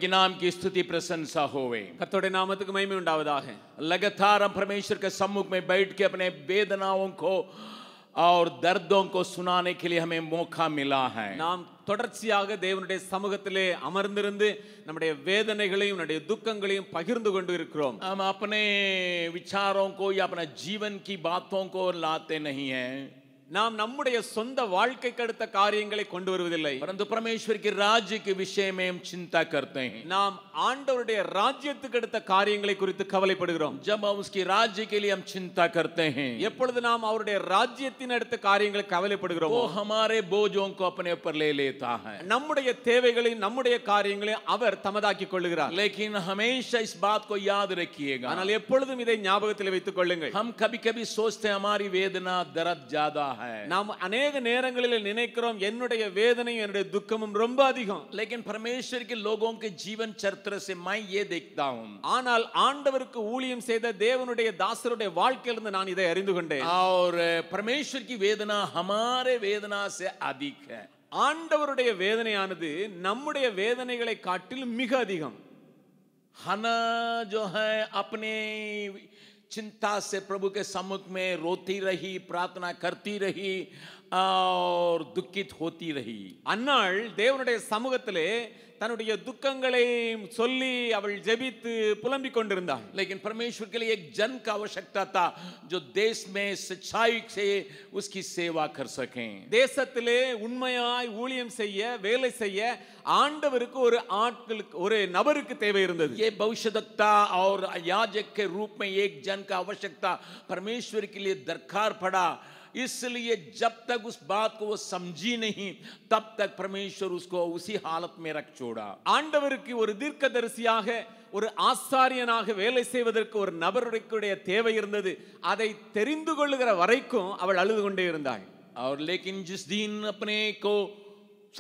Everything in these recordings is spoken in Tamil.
के नाम की स्तुति प्रशंसा होवे। கர்த்தருடைய நாமத்துக்கு மகிமை உண்டாவதாக. लगातार हम परमेश्वर के सम्मुख में बैठ के अपने वेदनाओं को और दर्दों को सुनाने के लिए हमें मौका मिला है। நாம் தொடர்ச்சியாக தேவனுடைய சமூகத்திலே அமர்ந்திருந்து நம்முடைய வேதனைகளையும் நம்முடைய துக்கங்களையும் பகிர்ந்து கொண்டு இருக்கிறோம். हम अपने विचारों को या अपना जीवन की बातों को लाते नहीं हैं, நாம் நம்முடைய சொந்த வாழ்க்கைக்கு அடுத்த காரியங்களை கொண்டு வருவதில்லை, परंतु परमेश्वर के राज्य के विषय में हम चिंता करते हैं। நாம் ஆண்டவருடைய ராஜ்யத்துக்கு அடுத்த காரியங்களை குறித்து கவலைப்படுகிறோம். जब हम उसके राज्य के लिए हम चिंता करते हैं, எப்பொழுது நாம் அவருடைய ராஜ்யத்தின் அடுத்த காரியங்களை கவலைப்படுகிறோம், वो हमारे बोझों को अपने ऊपर ले लेता है, நம்முடைய தேவைகளையும் நம்முடைய காரியங்களையும் அவர் தமதாக்கிக் கொள்கிறார். लेकिन हमेशा इस बात को याद रखिएगा, ஆனால் எப்பொழுதும் இதை ஞாபகத்தில் வைத்துக் கொள்ளுங்கள். हम कभी कभी सोचते हैं हमारी वेदना दर्द ज्यादा है, நாம் अनेक நேரங்களில் நினைக்கிறோம் என்னுடைய வேதனையும் என்னுடைய துக்கமும் ரொம்ப அதிகம். लेकिन परमेश्वर के लोगों के जीवन चरित्र से मैं ये देखता हूं, ஆனால் ஆண்டவருக்கு ஊழியம் செய்த தேவனுடைய தாசருடைய வாழ்க்கையிலிருந்து நான் இதை அறிந்து கொண்டேன். और परमेश्वर की वेदना हमारे वेदना से अधिक है। ஆண்டவருடைய வேதனையானது நம்முடைய வேதனைகளை காட்டிலும் மிக அதிகம். हन्ना जो है अपने चिंता से प्रभु के सम्मुख में रोती रही, प्रार्थना करती रही और दुखित होती रही। அன்னாள் தேவனுடைய சமூகத்திலே தன்னுடைய துக்கங்களை சொல்லி அவள் ஜெபித்து புலம்பிக் கொண்டிருந்தாள். लेकिन परमेश्वर के लिए एक जन का आवश्यकता था जो देश में सच्चाई से उसकी सेवा कर सकें। தேசத்திலே உண்மையாய் ஊழியம் செய்ய வேலை செய்ய ஆண்டவருக்கு ஒரு ஆட்களுக்கு ஒரு நபருக்கு தேவை இருந்தது. ये भविष्यद्वक्ता और याजक के रूप में एक जन का आवश्यकता परमेश्वर के लिए दरकार पड़ा। इसलिए जब तक उस बात को वो समझी नहीं तब तक परमेश्वर उसको उसी हालत में रख छोड़ा। ஆண்டவருக்கு ஒரு தீர்க்கதரிசியாக ஒரு ஆசாரியனாக வேலை செய்வதற்கு ஒரு நபருடைய தேவை இருந்தது. அதை தெரிந்து கொள்ளுகிற வரைக்கும் அவள் அழுது கொண்டே இருந்தாள். और लेकिन जिस दिन अपने को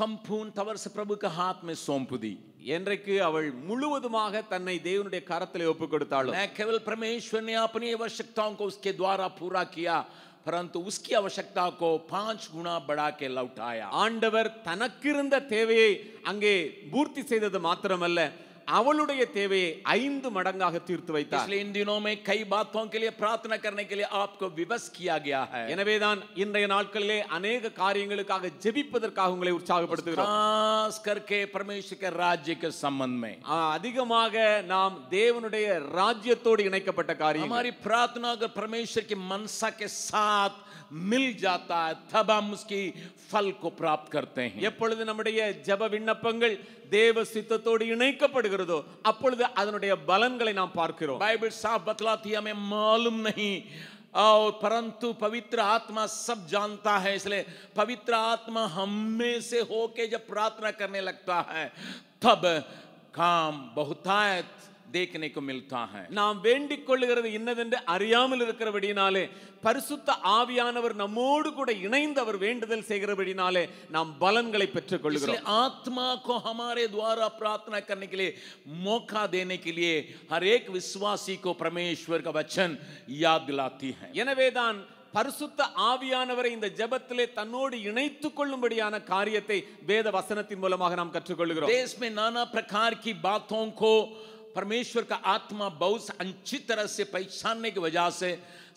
संपूर्ण तवर से प्रभु के हाथ में सौंप दी, என்றைக்கு அவள் முழுவதுமாக தன்னை தேவனுடைய கரத்திலே ஒப்புக் கொடுத்தாள், न केवल परमेश्वर ने अपनी आवश्यकताओं को उसके द्वारा पूरा किया परंतु उसकी आवश्यकता को 5 गुना बढ़ा के लौटाया। ஆண்டவர் தனக்கிருந்த தேவையை அங்கே பூர்த்தி செய்தது மாத்திரமல்ல, அவளுடைய தேவையை 5 மடங்காக தீர்த்து வைத்தார். इसलिए इन दिनों में कई बातों के लिए प्रार्थना करने के लिए आपको विवश किया गया है। எனவேதான் இன்றைய நாட்களிலே अनेक காரியங்களுக்காக ஜெபிப்பதற்காக உங்களை உற்சாகப்படுத்துகிறோம். खास करके परमेश्वर के राज्य के संबंध में அதிகமாக நாம் தேவனுடைய ராஜ்யத்தோடு இணைக்கப்பட்ட காரியம். हमारी प्रार्थना अगर परमेश्वर की मनसा के साथ मिल जाता है तब हम उसकी फल को प्राप्त करते हैं। எப்பொழுது நம்முடைய ஜெப விண்ணப்பங்கள் தேவ சித்தத்தோடு இணைக்கப்படுகிறதோ அப்பொழுது அதனுடைய பலன்களை நாம் பார்க்கிறோம். बाइबल साफ बतलाती है, हमें मालूम नहीं और परंतु पवित्र आत्मा सब जानता है। इसलिए पवित्र आत्मा हम में से होके जब प्रार्थना करने लगता है तब काम बहुतायत देखने को मिलता है। நாம் வேண்டிக் கொள்ளுகிறது இன்னதென்று அறியாமல் இருக்கிறபடினாலே பரிசுத்த ஆவியானவர் நம்மோடு கூட இணைந்து அவர் வேண்டுதல் செய்கிறபடினாலே நாம் பலன்களை பெற்றுக் கொள்கிறோம். इसलिए आत्मा को हमारे द्वारा प्रार्थना करने के लिए मौका देने के लिए हर एक विश्वासी को परमेश्वर का वचन याद दिलाती है। எனவேதான் பரிசுத்த ஆவியானவரை இந்த ஜெபத்திலே தன்னோடு இணைத்துக் கொள்ளும்படியான காரியத்தை வேத வசனத்தின் மூலமாக நாம் கற்றுக்கொள்கிறோம். देश में नाना प्रकार की बातों को परमेश्वर का आत्मा बहुत अच्छी तरह से पहचानने की वजह से,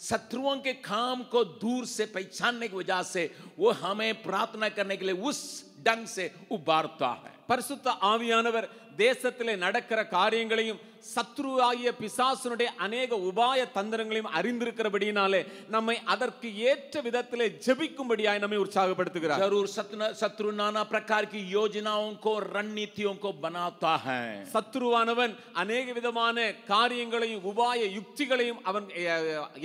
शत्रुओं के काम को दूर से पहचानने की वजह से वो हमें प्रार्थना करने के लिए उस ढंग से उबारता है। பரிசுத்த ஆவியானவர் தேசத்திலே நடக்கிற காரியங்களையும் சத்ருவாகிய பிசாசுனுடைய अनेक உபாய தந்திரங்களையும் அறிந்திருக்கிறபடினாலே நம்மை அதற்கு ஏற்ற விதத்திலே ஜெபிக்கும்படியாய் நம்மை உற்சாகப்படுத்துகிறார். जरूर शत्रु नाना प्रकार की योजनाओं को रणनीतियों को बनाता है। சத்ருவானவன் अनेक விதமான காரியங்களையும் உபாய யுக்திகளையும் அவன்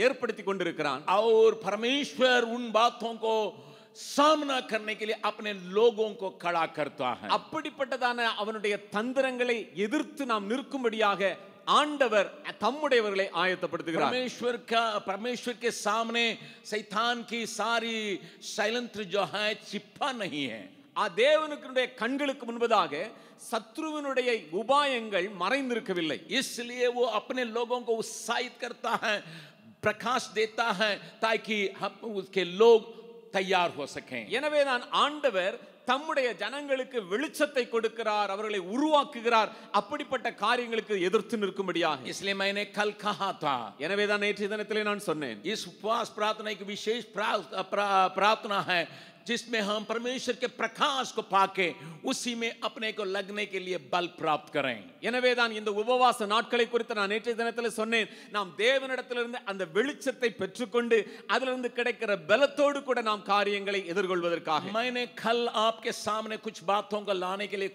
ஏற்படுத்தி கொண்டிருக்கிறான். और परमेश्वर उन बातों को सामना करने के लिए अपने लोगों को खड़ा करता है। அப்படிப்பட்டதான அவனுடைய தந்திரங்களை எதிர்த்து நாம் நிற்கும்படியாக ஆண்டவர் தம்முடையவர்களை ஆயத்தப்படுத்துகிறார். परमेश्वर के सामने शैतान की सारी षड्यंत्र जो है छिपा नहीं है। आ தேவனுடைய கண்களுக்கு முன்பதாக சத்ருவினுடைய உபாயங்கள் மறைந்திருக்கவில்லை. इसलिए वो अपने लोगों को उत्साहित करता है, प्रकाश देता है ताकि हम उसके लोग तैयार हो सकें। எனவேதான் ஆண்டவர் தம்முடைய ஜனங்களுக்கு வெளிச்சத்தை கொடுக்கிறார், அவர்களை உருவாக்குகிறார். அப்படிப்பட்ட காரியங்களுக்கு எதிர்த்து நிற்கும்படியாக. इसलिए मैंने कल कहा था, எனவேதான் நேற்றைய தினத்திலே நான் சொன்னேன், इस उपवास प्रार्थना एक विशेष प्रार्थना है जिसमें हम परमेश्वर के प्रकाश को पाके उसी में अपने को लगने के लिए बल प्राप्त करें. எனவேதான் இந்த உபவாச நாட்களை குறித்து நான் நேற்றைய தினத்தில் சொன்னேன். நாம் தேவனிடத்திலிருந்து அந்த வெளிச்சத்தை பெற்றுக்கொண்டு அதிலிருந்து கிடைக்கிற பலத்தோடு கூட நாம் காரியங்களை எதிர்கொள்வதற்காக. मैंने कल आपके सामने कुछ बातों को लाने के लिए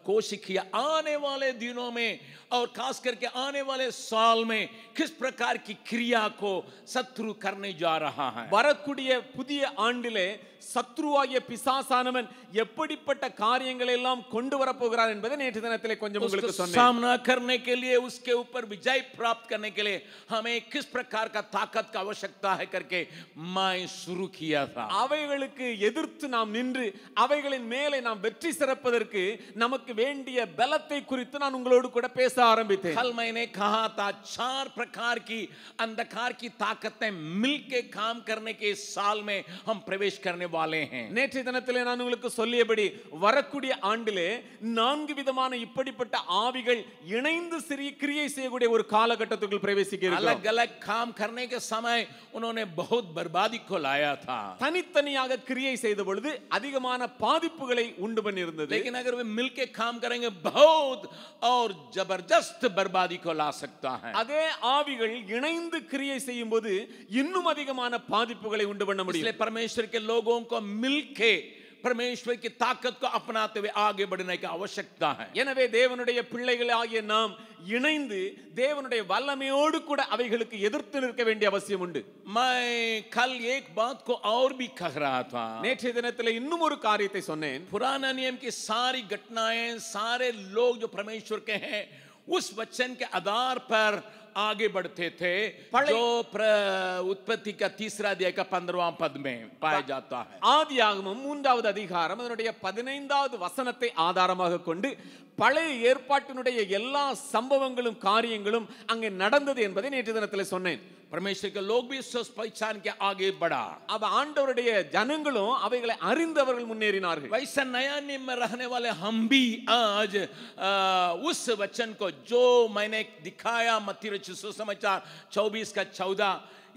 कोशिश किया. आने वाले दिनों में और खास करके आने वाले साल में किस प्रकार की क्रिया को शत्रु करने जा रहा है. வரக்கூடிய புதிய ஆண்டிலே சத்ருவாகிய பிசாசானவன் எப்படிப்பட்ட காரியங்களை எல்லாம் கொண்டு வர போகிறார் என்பதை நேற்று தினத்திலே கொஞ்சம் உங்களுக்கு சொன்னேன். सामना करने के लिए उसके ऊपर विजय प्राप्त करने के लिए हमें किस प्रकार का ताकत का आवश्यकता है करके मैं शुरू किया था. அவைகளுக்கு எதிர்த்து நாம் நின்று அவைகளின் மேலே நாம் வெற்றி சிறப்பதற்கு நமக்கு வேண்டிய பலத்தை குறித்து நான் உங்களோடு கூட பேச ஆரம்பித்தேன். कल मैंने कहा था 4 प्रकार की अंधकार की ताकतें मिलके काम करने के इस साल में हम प्रवेश करने वाले हैं. நேற்றைய தினத்திலே நான் உங்களுக்கு சொல்லியபடி வரக்கூடிய ஆண்டிலே 4 விதமான இப்படிப்பட்ட ஆவிகள் இணைந்து சிறிய கிரியை செய்யக்கூடிய ஒரு காலகட்டத்துக்குள் பிரவேசிக்க இருக்கிறோம். अलग-अलग काम करने के समय उन्होंने बहुत बर्बादी को लाया था. தனித்தனியாக கிரியை செய்த பொழுது அதிகமான பாதிப்புகளை உண்டு பண்ணியிருந்தது. लेकिन अगर वे मिलके काम करेंगे बहुत और जबरदस्त बर्बादी को ला सकता है. அதே ஆவிகள் இணைந்து கிரியை செய்யும்போது இன்னும் அதிகமான பாதிப்புகளை உண்டு பண்ண முடியும். इसलिए परमेश्वर के लोगों को मिलके परमेश्वर की ताकत को अपनाते हुए आगे बढ़ने की आवश्यकता है. எனவே தேவனுடைய பிள்ளைகளாகிய நாம் இணைந்து தேவனுடைய வல்லமையோடு கூட அவைகளுக்கு எதிர்த்து நிற்க வேண்டிய அவசியம் உண்டு. मैं कल एक बात को और भी कह रहा था. நேற்றைய தினத்தில் இன்னும் ஒரு காரியத்தை சொன்னேன். पुराना नियम की सारी घटनाएं, सारे लोग जो परमेश्वर के हैं उस वचन के आधार पर आगे बढ़ते थे जो उत्पत्ति का 3 अध्याय का 15वां पद में पाया जाता है. ஆதியாகமம் 3வது அதிகாரம் அதனுடைய 15வது வசனத்தை ஆதாரமாக கொண்டு பழைய ஏற்பாட்டினுடைய எல்லா சம்பவங்களும் காரியங்களும் அங்கே நடந்தது என்பதை நேற்று தினத்தில் சொன்னேன். परमेश्वर के लोग भी इस पहचान के आगे बढ़ा. अब ஆண்டவருடைய ஜனங்களும் அவைகளை அறிந்தவர்கள் முன்னேறினார்கள். वैसा नया नियम में रहने वाले हम भी आज उस वचन को जो मैंने दिखाया मत्ती रचित सुसमाचार 24 का 14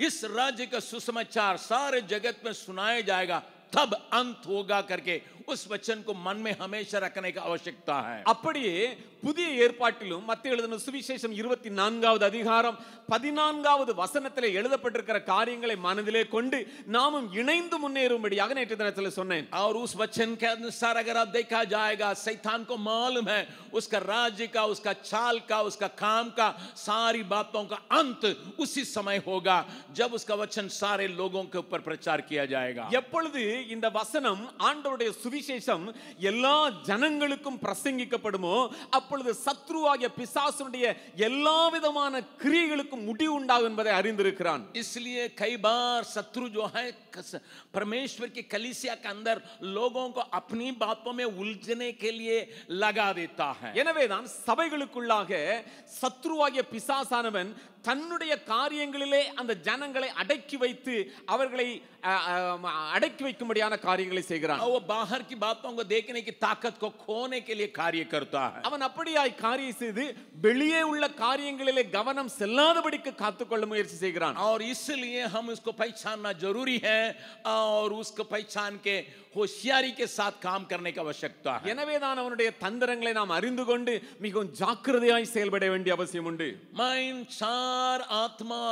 इस राज्य का सुसमाचार सारे जगत में सुनाया जाएगा तब अंत होगा करके उस वचन को मन में हमेशा रखने की आवश्यकता है. அப்படியே புதிய ஏற்பாட்டிலும் மத்தேயு எழுதின சுவிசேஷம் 24வது அதிகாரம் 14வது வசனத்திலே எழுதப்பட்டிருக்கிற காரியங்களை மனதிலே கொண்டு நாமும் இணைந்து முன்னேறும்படியாக நேற்று தினத்தில் சொன்னேன். और उस वचन के अनुसार अगर आप देखा जाएगा शैतान को मालूम है उसका राज्य का, उसका चाल का, उसका काम का सारी बातों का अंत उसी समय होगा जब उसका वचन सारे लोगों के ऊपर प्रचार किया जाएगा. எப்பொழுது இந்த வசனம் ஆண்டவருடைய சுவிசேஷம் எல்லா ஜனங்களுக்கும் பிரசங்கிக்கப்படுமோ அப்பொழுது சத்ருவாகிய பிசாசுடைய எல்லா விதமான கிரியைகளுக்கும் முடிவு உண்டாகும் என்பதை அறிந்திருக்கிறான். इसलिए कई बार शत्रु जो है परमेश्वर की कलीसिया के अंदर लोगों को अपनी बातों में उलझने के लिए लगा देता है. எனவேதான் சபைகளுக்குள்ளாக சத்ருவாகிய பிசாசானவன் தன்னுடைய காரியங்களிலே அந்த ஜனங்களை அடக்கி வைத்து அவர்களை அடக்கி வைக்கும்படியான காரியங்களை செய்கிறான். वो बाहर की बातों को देखने की ताकत को खोने के लिए कार्य करता है. அவன் அப்படியாய் காரியம் செய்து வெளியே உள்ள காரியங்களிலே கவனம் செல்லாதபடிக்கு காத்துக்கொள்ள முயற்சி செய்கிறான். और इसलिए हम उसको पहचानना जरूरी है और उसको पहचान के होशियारी के साथ काम करने की आवश्यकता है. எனவேதான் அவனுடைய தந்திரங்களை நாம் அறிந்து கொண்டு மிகவும் ஜாக்கிரதையாய் செயல்பட வேண்டிய அவசியம் உண்டு. माइन 4 आत्मा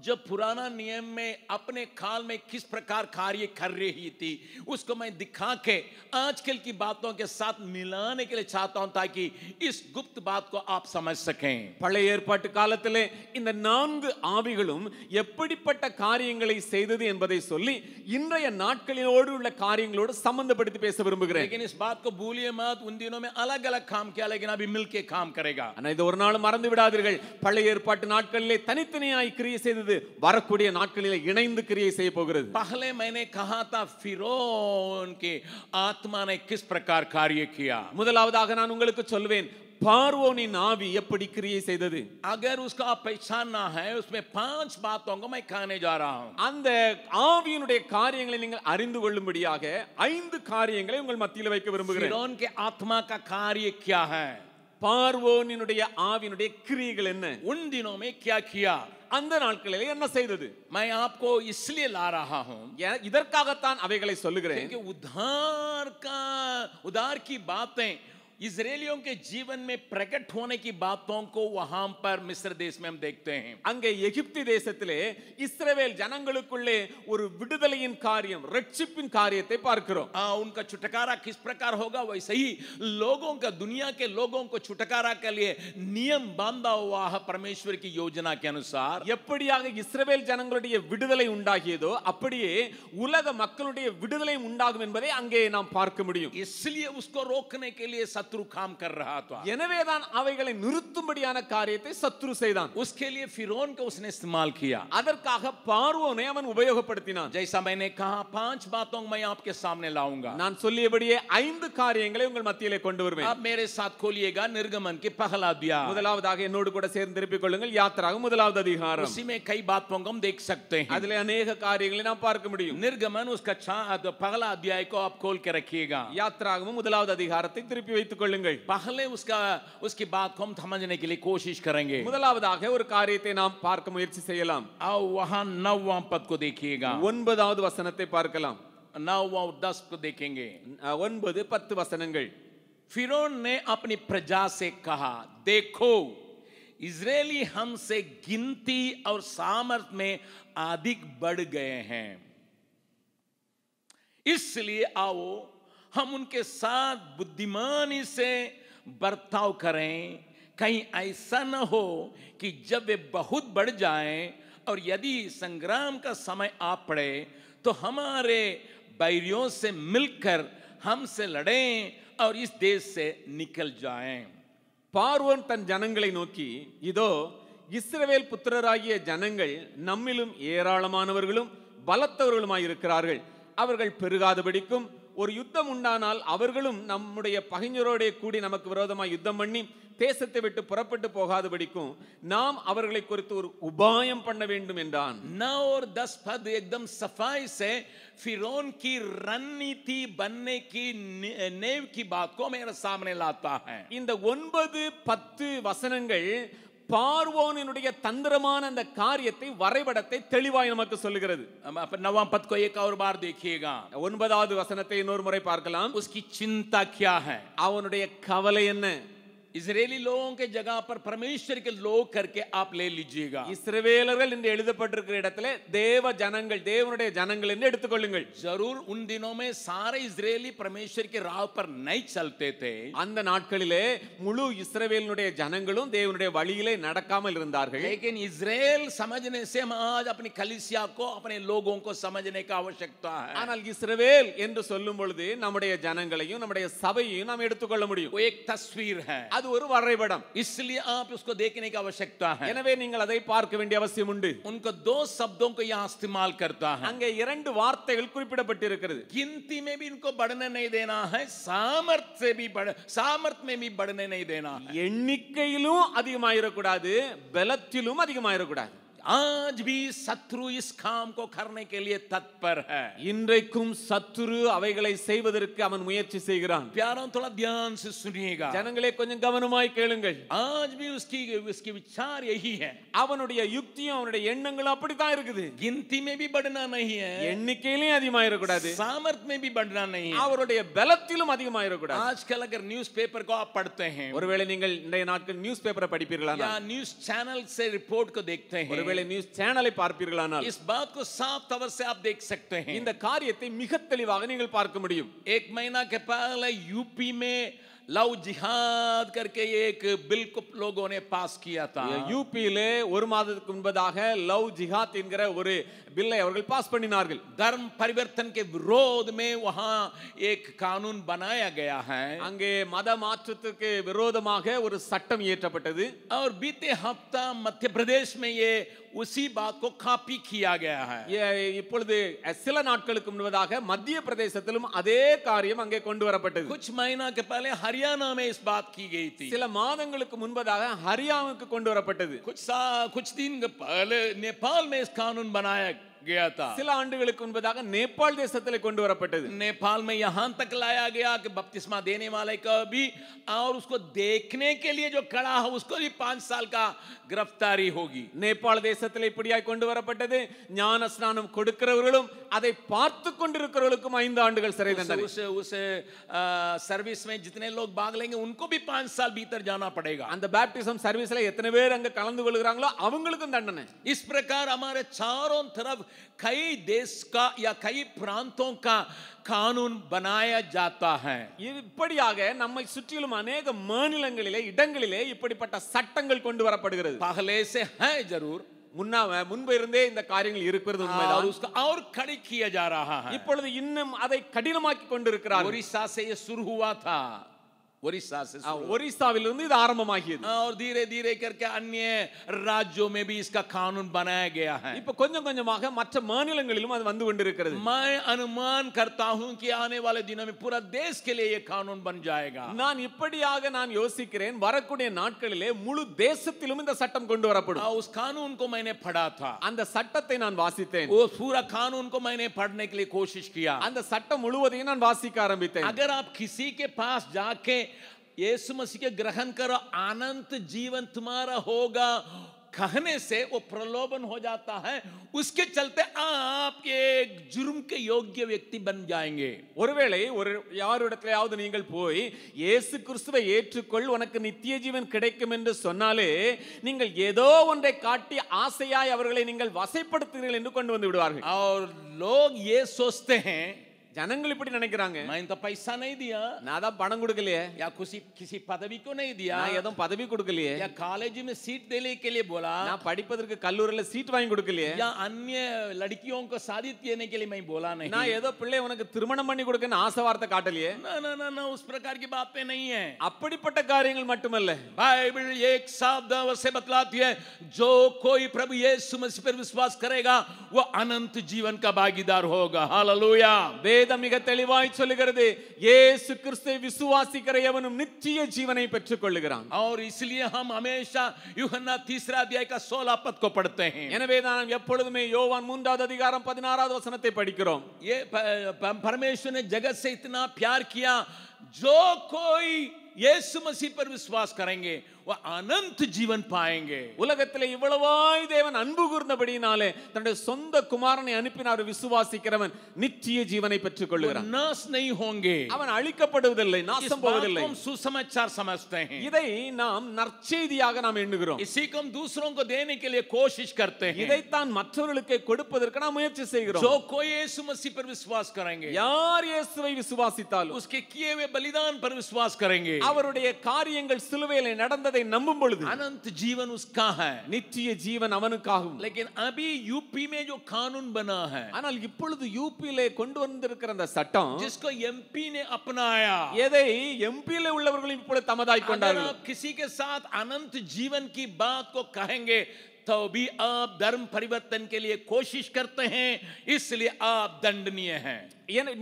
जब पुराना नियम में अपने काल में किस प्रकार कार्य कर रही थी उसको मैं दिखा के आजकल की बातों के साथ मिलाने के लिए चाहता हूं ताकि इस गुप्त बात को आप समझ सकें. பழைய ஏற்பாட்டு காலத்திலே இந்த 4 ஆவிகளும் எப்படிப்பட்ட காரியங்களை செய்தது என்பதை சொல்லி இன்றைய நாட்களோடு உள்ள காரியங்களோடு சம்பந்தப்படுத்தி பேச விரும்புகிறேன். लेकिन इस बात को भूलिए मत, उन दिनों में अलग-अलग काम किया लेकिन अभी मिलके काम करेगा. ஆனா இது ஒரு நாள் மறந்து விடாதீர்கள். பழைய ஏற்பாட்டு நாட்களிலே தனித்தனியாய் கிரியை செய்தது செய்தது வரக்கூடிய நாட்களில் இணைந்து கிரியை செய்ய போகிறது. पहले मैंने कहा था फिरौन की आत्मा ने किस प्रकार कार्य किया. முதலாவதாக நான் உங்களுக்கு சொல்வேன் பார்வோனின் ஆவி எப்படி கிரியை செய்தது. अगर उसका पहचानना है उसमें 5 बातों को मैं कहने जा रहा हूं. அந்த ஆவியினுடைய காரியங்களை நீங்கள் அறிந்து கொள்ளும்படியாக 5 காரியங்களை உங்கள் மத்தியில் வைக்க விரும்புகிறேன். फिरौन के आत्मा का कार्य क्या है, பார்வோனினுடைய ஆவியினுடைய கிரியைகள் என்ன, उन दिनों में क्या किया, அந்த நாட்களிலே என்ன செய்தது. मैं आपको इसलिए ला रहा हूं இதற்காகத்தான் அவைகளை சொல்லுகிறேன். क्योंकि उद्धार की बातें इजरायलियों के जीवन में प्रकट होने की बातों को वहां पर मिस्र देश में हम देखते हैं. அங்கே எகிப்து தேசத்திலே இஸ்ரவேல் ஜனங்களுக்குள்ளே ஒரு விடுதலையின் காரியம், ரட்சிப்பின் காரியத்தை பார்க்கிறோம். उनका छुटकारा किस प्रकार होगा, वैसे ही लोगों का, दुनिया के लोगों को छुटकारा के लिए नियम बांधा हुआ है परमेश्वर की योजना के अनुसार. எப்படியாக இஸ்ரவேல் ஜனங்களுடைய விடுதலை உண்டாகியதோ அப்படியே உலக மக்களுடைய விடுதலை உண்டாகும் என்பதை அங்கே நாம் பார்க்க முடியும். इसलिए उसको रोकने के लिए शत्रु काम कर रहा था. எனவேதான் அவைகளை நிறுத்தும்படியான காரியத்தை சத்ரு செய்தான். उसके लिए फिरौन को उसने इस्तेमाल किया. அதற்காக பார்வோனை அவன் உபயோகப்படுத்தினான். जैसा मैंने कहा 5 बातों मैं आपके सामने लाऊंगा. நான் சொல்லியபடியே 5 காரியங்களை உங்கள் மத்தியிலே கொண்டு வருவேன். आप मेरे साथ खोलिएगा निर्गमन के पहला अध्याय. முதலாவதாக என்னோடு கூட சேர்ந்து திருப்பிக் கொள்ளுங்கள் யாத்திராகமம் முதலாவது அதிகாரம். उसी में कई बातों को हम देख सकते हैं. அதிலே अनेक காரியங்களை நாம் பார்க்க முடியும். निर्गमन उसका पहला अध्याय को आप खोल के रखिएगा. யாத்திராகமம் முதலாவது அதிகாரத்தை திருப்பி வைத்துக் கொள்ளுங்கள். पहले उसकी बात को हम समझने के लिए कोशिश करेंगे. முதலாவதாக ஒரு காரியத்தை நாம் பார்க்க முயற்சி செய்யலாம். आओ वहां 9वां पद को देखिएगा. 9வது வசனத்தை பார்க்கலாம். 9 और 10 को देखेंगे. 9 10 वसनங்கள். फिरौन ने अपनी प्रजा से कहा, देखो इजरायली हमसे गिनती और सामर्थ में अधिक बढ़ गए हैं, इसलिए आओ हम उनके साथ बुद्धिमानी से बर्ताव करें, कहीं ऐसा न हो कि जब वे बहुत बढ़ जाएं और यदि संग्राम का समय आ पड़े तो हमारे बैरियों से मिलकर हमसे लड़ें और इस देश से निकल जाएं. பார்வோன் தன் ஜனங்களை நோக்கி, இதோ இஸ்ரவேல் புத்திரராகிய ஜனங்கள் நம்மிலும் ஏராளமானவர்களும் பலத்தவர்களுமாய் இருக்கிறார்கள். அவர்கள் பெருகாதபடிக்கும் ஒரு யுத்தம் உண்டானால் அவர்களும் நம்முடைய பகைஞரோடே கூடி நமக்கு விரோதமாய் யுத்தம் பண்ணி தேசத்தை விட்டு புறப்பட்டு போகாதபடிக்கும் நாம் அவர்களை குறித்து ஒரு உபாயம் பண்ண வேண்டும் என்றான். 9 और 10 पद एकदम सफाई से फिरौन की रणनीति बनने की नेव की बात को मेरे सामने लाता है. இந்த 9 10 வசனங்கள் பார்வோனினுடைய தந்திரமான அந்த காரியத்தை, வரைபடத்தை தெளிவாய் நமக்கு சொல்லுகிறது. 9वां पद को एक और बार देखिएगा. 9வது வசனத்தை இன்னொரு முறை பார்க்கலாம். उसकी चिंता क्या है, அவனுடைய கவலை என்ன. इजरायली लोगों के जगह पर परमेश्वर के लोग करके आप ले लीजिएगा. இஸ்ரவேலர்கள் என்று எழுதப்பட்டிருக்கிற இடத்திலே தேவ ஜனங்கள், தேவனுடைய ஜனங்கள் என்று எடுத்துக்கொள்ளுங்கள். जरूर उन दिनों में सारे इजरायली परमेश्वर के राह पर नहीं चलते थे. அந்த நாட்களிலே முழு இஸ்ரவேலினுடைய ஜனங்களும் தேவனுடைய வழியிலே நடக்காமல் இருந்தார்கள். लेकिन इजराइल समझने से हम आज अपनी कलीसिया को, अपने लोगों को समझने का आवश्यकता है. ஆனால் இஸ்ரவேல் என்று சொல்லும் பொழுது நம்முடைய ஜனங்களையும் நம்முடைய சபையையும் நாம் எடுத்துக்கொள்ள முடியும். वो एक तस्वीर है, அது ஒரு வரைபடம். इसलिए आप उसको देखने की आवश्यकता है. எனவே நீங்கள் அதை பார்க்க வேண்டிய அவசியம் உண்டு. उनको 2 शब्दों को यहाँ इस्तेमाल करता है. அங்கே 2 வார்த்தைகள் குறிப்பிடப்பட்டிருக்கிறது. गिनती में भी इनको बढ़ने नहीं देना है, सामर्थ्य में भी बढ़ने नहीं देना है. எண்ணிக்கையிலும் அதிகமாயிரக்கூடாது, பலத்திலும் அதிகமாயிரக்கூடாது. आज भी शत्रु इस काम को करने के लिए तत्पर है. இன்றைக்கும் சத்துரு அவைகளை செய்வதற்கு அவன் முயற்சி செய்கிறான். प्यारों थोड़ा ध्यान से सुनिएगा. ஜனங்களே கொஞ்சம் கவனமாய் கேளுங்கள். आज भी उसकी विचार यही है. அவனுடைய யுக்தியும் அவனுடைய எண்ணங்களும் அப்படித்தான் இருக்குது. गिनती में भी बढ़ना नहीं है, எண்ணிக்கையிலும் அதிகமாயிரக்கூடாது, सामर्थ में भी बढ़ना नहीं है. அவருடைய பலத்திலும் அதிகமாயிரக்கூடாது. आजकल अगर न्यूज़पेपर को आप पढ़ते हैं, ஒருவேளை நீங்கள் இன்றைய நாட்கள் நியூஸ் பேப்பரை படிப்பீர்களானால், या न्यूज़ चैनल से रिपोर्ट को देखते हैं, ஒருவேளை நியூஸ் சேனலை பார்ப்பீர்களானால் इस बात को साफ तौर से आप देख सकते हैं. இந்த காரியத்தை மிக தெளிவாக நீங்கள் பார்க்க முடியும். 1 महीना के पहले यूपी में लव जिहाद करके एक बिल को लोगों ने पास किया था. யூபியிலே 1 மாதத்துக்கு முன்பதாக லவ் ஜிஹாத் என்கிற ஒரு பில்லை அவர்கள் பாஸ் பண்ணினார்கள். धर्म परिवर्तन के विरोध में वहां एक कानून बनाया गया है. அங்கே மத மாற்றத்துக்கு விரோதமாக ஒரு சட்டம் இயற்றப்பட்டது. और बीते हफ्ता मध्य प्रदेश में ये उसी बात को कॉपी किया गया है. இப்பொழுது சில நாட்களுக்கு முன்னதாக மத்திய பிரதேசத்திலும் அதே காரியம் அங்கே கொண்டு வரப்பட்டது. कुछ महीना के पहले हरियाणा में इस बात की गई थी. சில மாதங்களுக்கு முன்பதாக ஹரியானாவுக்கு கொண்டு வரப்பட்டது. कुछ दिन पहले नेपाल में इस कानून बनाया गया था. சில ஆண்டுகளுக்கு முன்பதாக நேபாள் தேசத்திலே கொண்டு வரப்பட்டது. नेपाल में यहां तक लाया गया कि बपतिस्मा देने वाले का भी और उसको देखने के लिए जो खड़ा है उसको भी 5 साल का गिरफ्तारी होगी. நேபாள் தேசத்திலே இப்படியாய் கொண்டு வரப்பட்டது. ஞான ஸ்நானம் கொடுக்கிறவர்களும் அதை பார்த்து கொண்டிருக்கிறவர்களுக்கும் 5 ஆண்டுகள் சிறை தண்டனை. उस सर्विस में जितने लोग भाग लेंगे उनको भी 5 साल भीतर जाना पड़ेगा. அந்த பேப்டிசம் சர்வீஸ்ல எத்தனை பேர் அங்க கலந்து கொள்கிறாங்களோ அவங்களுக்கும் தண்டனை. इस प्रकार हमारे चारों तरफ कई देश का या कई प्रांतों का कानून बनाया जाता है. இப்படியாக நம்மை சுற்றிலும் अनेक மாநிலங்களிலே இடங்களிலே இப்படிப்பட்ட சட்டங்கள் கொண்டு வரப்படுகிறது. पहले से है जरूर, முன்பு இருந்தே இந்த காரியங்கள் இருக்கிறது உண்மைதான். उसका और कड़ी किया जा रहा है. இப்பொழுது இன்னும் அதை கடினமாக்கி கொண்டிருக்கிறார்கள். ओडिशा से ये शुरू हुआ था. ஒரிசாவிலிருந்து இது ஆரம்பமாகியது. और धीरे धीरे करके अन्य राज्यों में भी इसका कानून बनाया गया है. இப்ப கொஞ்சம் கொஞ்சமாக மற்ற மாநிலங்களிலும் அது வந்து கொண்டிருக்கிறது. मैं अनुमान करता हूं कि आने वाले दिनों में पूरा देश के लिए ये कानून बन जाएगा. நான் இப்படியாக நான் யோசிக்கிறேன், வரக்கூடிய நாட்களிலே முழு தேசத்திலும் இந்த சட்டம் கொண்டு வரப்படும். उस कानून को मैंने पढ़ा था. அந்த சட்டத்தை நான் வாசித்தேன். वो पूरा कानून को मैंने पढ़ने के लिए कोशिश किया. அந்த சட்டம் முழுவதையும் நான் வாசிக்க ஆரம்பித்தேன். अगर आप किसी के पास जाके यीशु मसीह के ग्रहण करो अनंत जीवन तुम्हारा होगा कहने से वो प्रलोभन हो जाता है. उसके चलते आप एक जुर्म के योग्य व्यक्ति बन जाएंगे. ஒருவேளை யாரிடத்திலாவது நீங்கள் போய் இயேசு கிறிஸ்துவை ஏற்றுக்கொள் உனக்கு நித்திய ஜீவன் கிடைக்கும் என்று சொன்னாலே நீங்கள் ஏதோ ஒன்றை காட்டி ஆசையாய் அவர்களை நீங்கள் வசைப்படுத்துகிறீர்கள் என்று கொண்டு வந்து விடுவார்கள். और लोग ये सोचते हैं, ஜனங்கள் இப்படி நினைக்கிறாங்க, मैंने तो पैसा नहीं दिया, நான் தான் பணம் கொடுக்கலையே, या किसी पदवी को नहीं दिया, நான் ஏதோ பதவி கொடுக்கலையே, या कॉलेज में सीट देने के लिए बोला, நான் படிப்பதற்கு கல்லூரியில சீட் வாங்கி கொடுக்கலையே, या अन्य लड़कियों को शादी देने के लिए मैं बोला नहीं, நான் ஏதோ பிள்ளை உனக்கு திருமணம் பண்ணி கொடுக்கன்னு ஆசை வார்த்தை காட்டலையே. ना ना ना ना उस प्रकार की बातें नहीं है. அப்படிப்பட்ட காரியங்கள் மட்டுமல்ல, बाइबल एक साफ से बतलाती है जो कोई प्रभु यीशु मसीह पर विश्वास करेगा वो अनंत जीवन का भागीदार होगा. हालेलुया. வேதம் மிக தெளிவாய் சொல்லுகிறது, இயேசு கிறிஸ்துவை விசுவாசிக்கிற எவனும் நித்திய ஜீவனை பெற்றுக் கொள்ளுகிறான். और इसलिए हम हमेशा यूहन्ना 3 अध्याय का 16 पद को पढ़ते हैं. எனவே நாம் எப்பொழுதுமே யோவான் 3வது அதிகாரம் 16வது வசனத்தை படிக்கிறோம். ये परमेश्वर ने जगत से इतना प्यार किया जो कोई यीशु मसीह पर विश्वास करेंगे वो अनंत जीवन पाएंगे. உலகத்திலே இவ்வளவாய் தேவன் அன்பு கூர்ந்தபடியினாலே தன்னுடைய சொந்த குமாரனை அனுப்பினார். விசுவாசிக்கிறவன் நித்திய ஜீவனை பெற்றுக் கொள்கிறான். नाश नहीं होंगे, அவன் அழிக்கப்படுவதில்லை, நாசம் போவதில்லை. हम सुसमाचार समझते हैं. இதை நாம் நற்செய்தியாக நாம் எண்ணுகிறோம். इसी को हम दूसरों को देने के लिए कोशिश करते हैं. இதைத்தான் மற்றவர்களுக்கு கொடுப்பதற்கு நாம் முயற்சி செய்கிறோம். जो कोई यीशु मसीह पर विश्वास करेंगे, யார் இயேசுவை விசுவாசித்தாலும் उसके किए हुए बलिदान पर विश्वास करेंगे, அவருடைய காரியங்கள் சிலுவையிலே நடந்ததை நம்பும் பொழுது अनंत जीवन उसका है. நித்திய ஜீவன் அவனுக்காகும். लेकिन अभी यूपी में जो कानून बना है, ஆனால் இப்பொழுது யூபியிலே கொண்டு வந்திருக்கிற அந்த சட்டம், जिसको एमपी ने अपनाया, எதை எம்பியிலே உள்ளவர்களும் இப்பொழுது தமதாய் अगर கொண்டார்கள். आप किसी के साथ अनंत जीवन की बात को कहेंगे तो भी आप धर्म परिवर्तन के लिए कोशिश करते हैं, इसलिए आप दंडनीय हैं.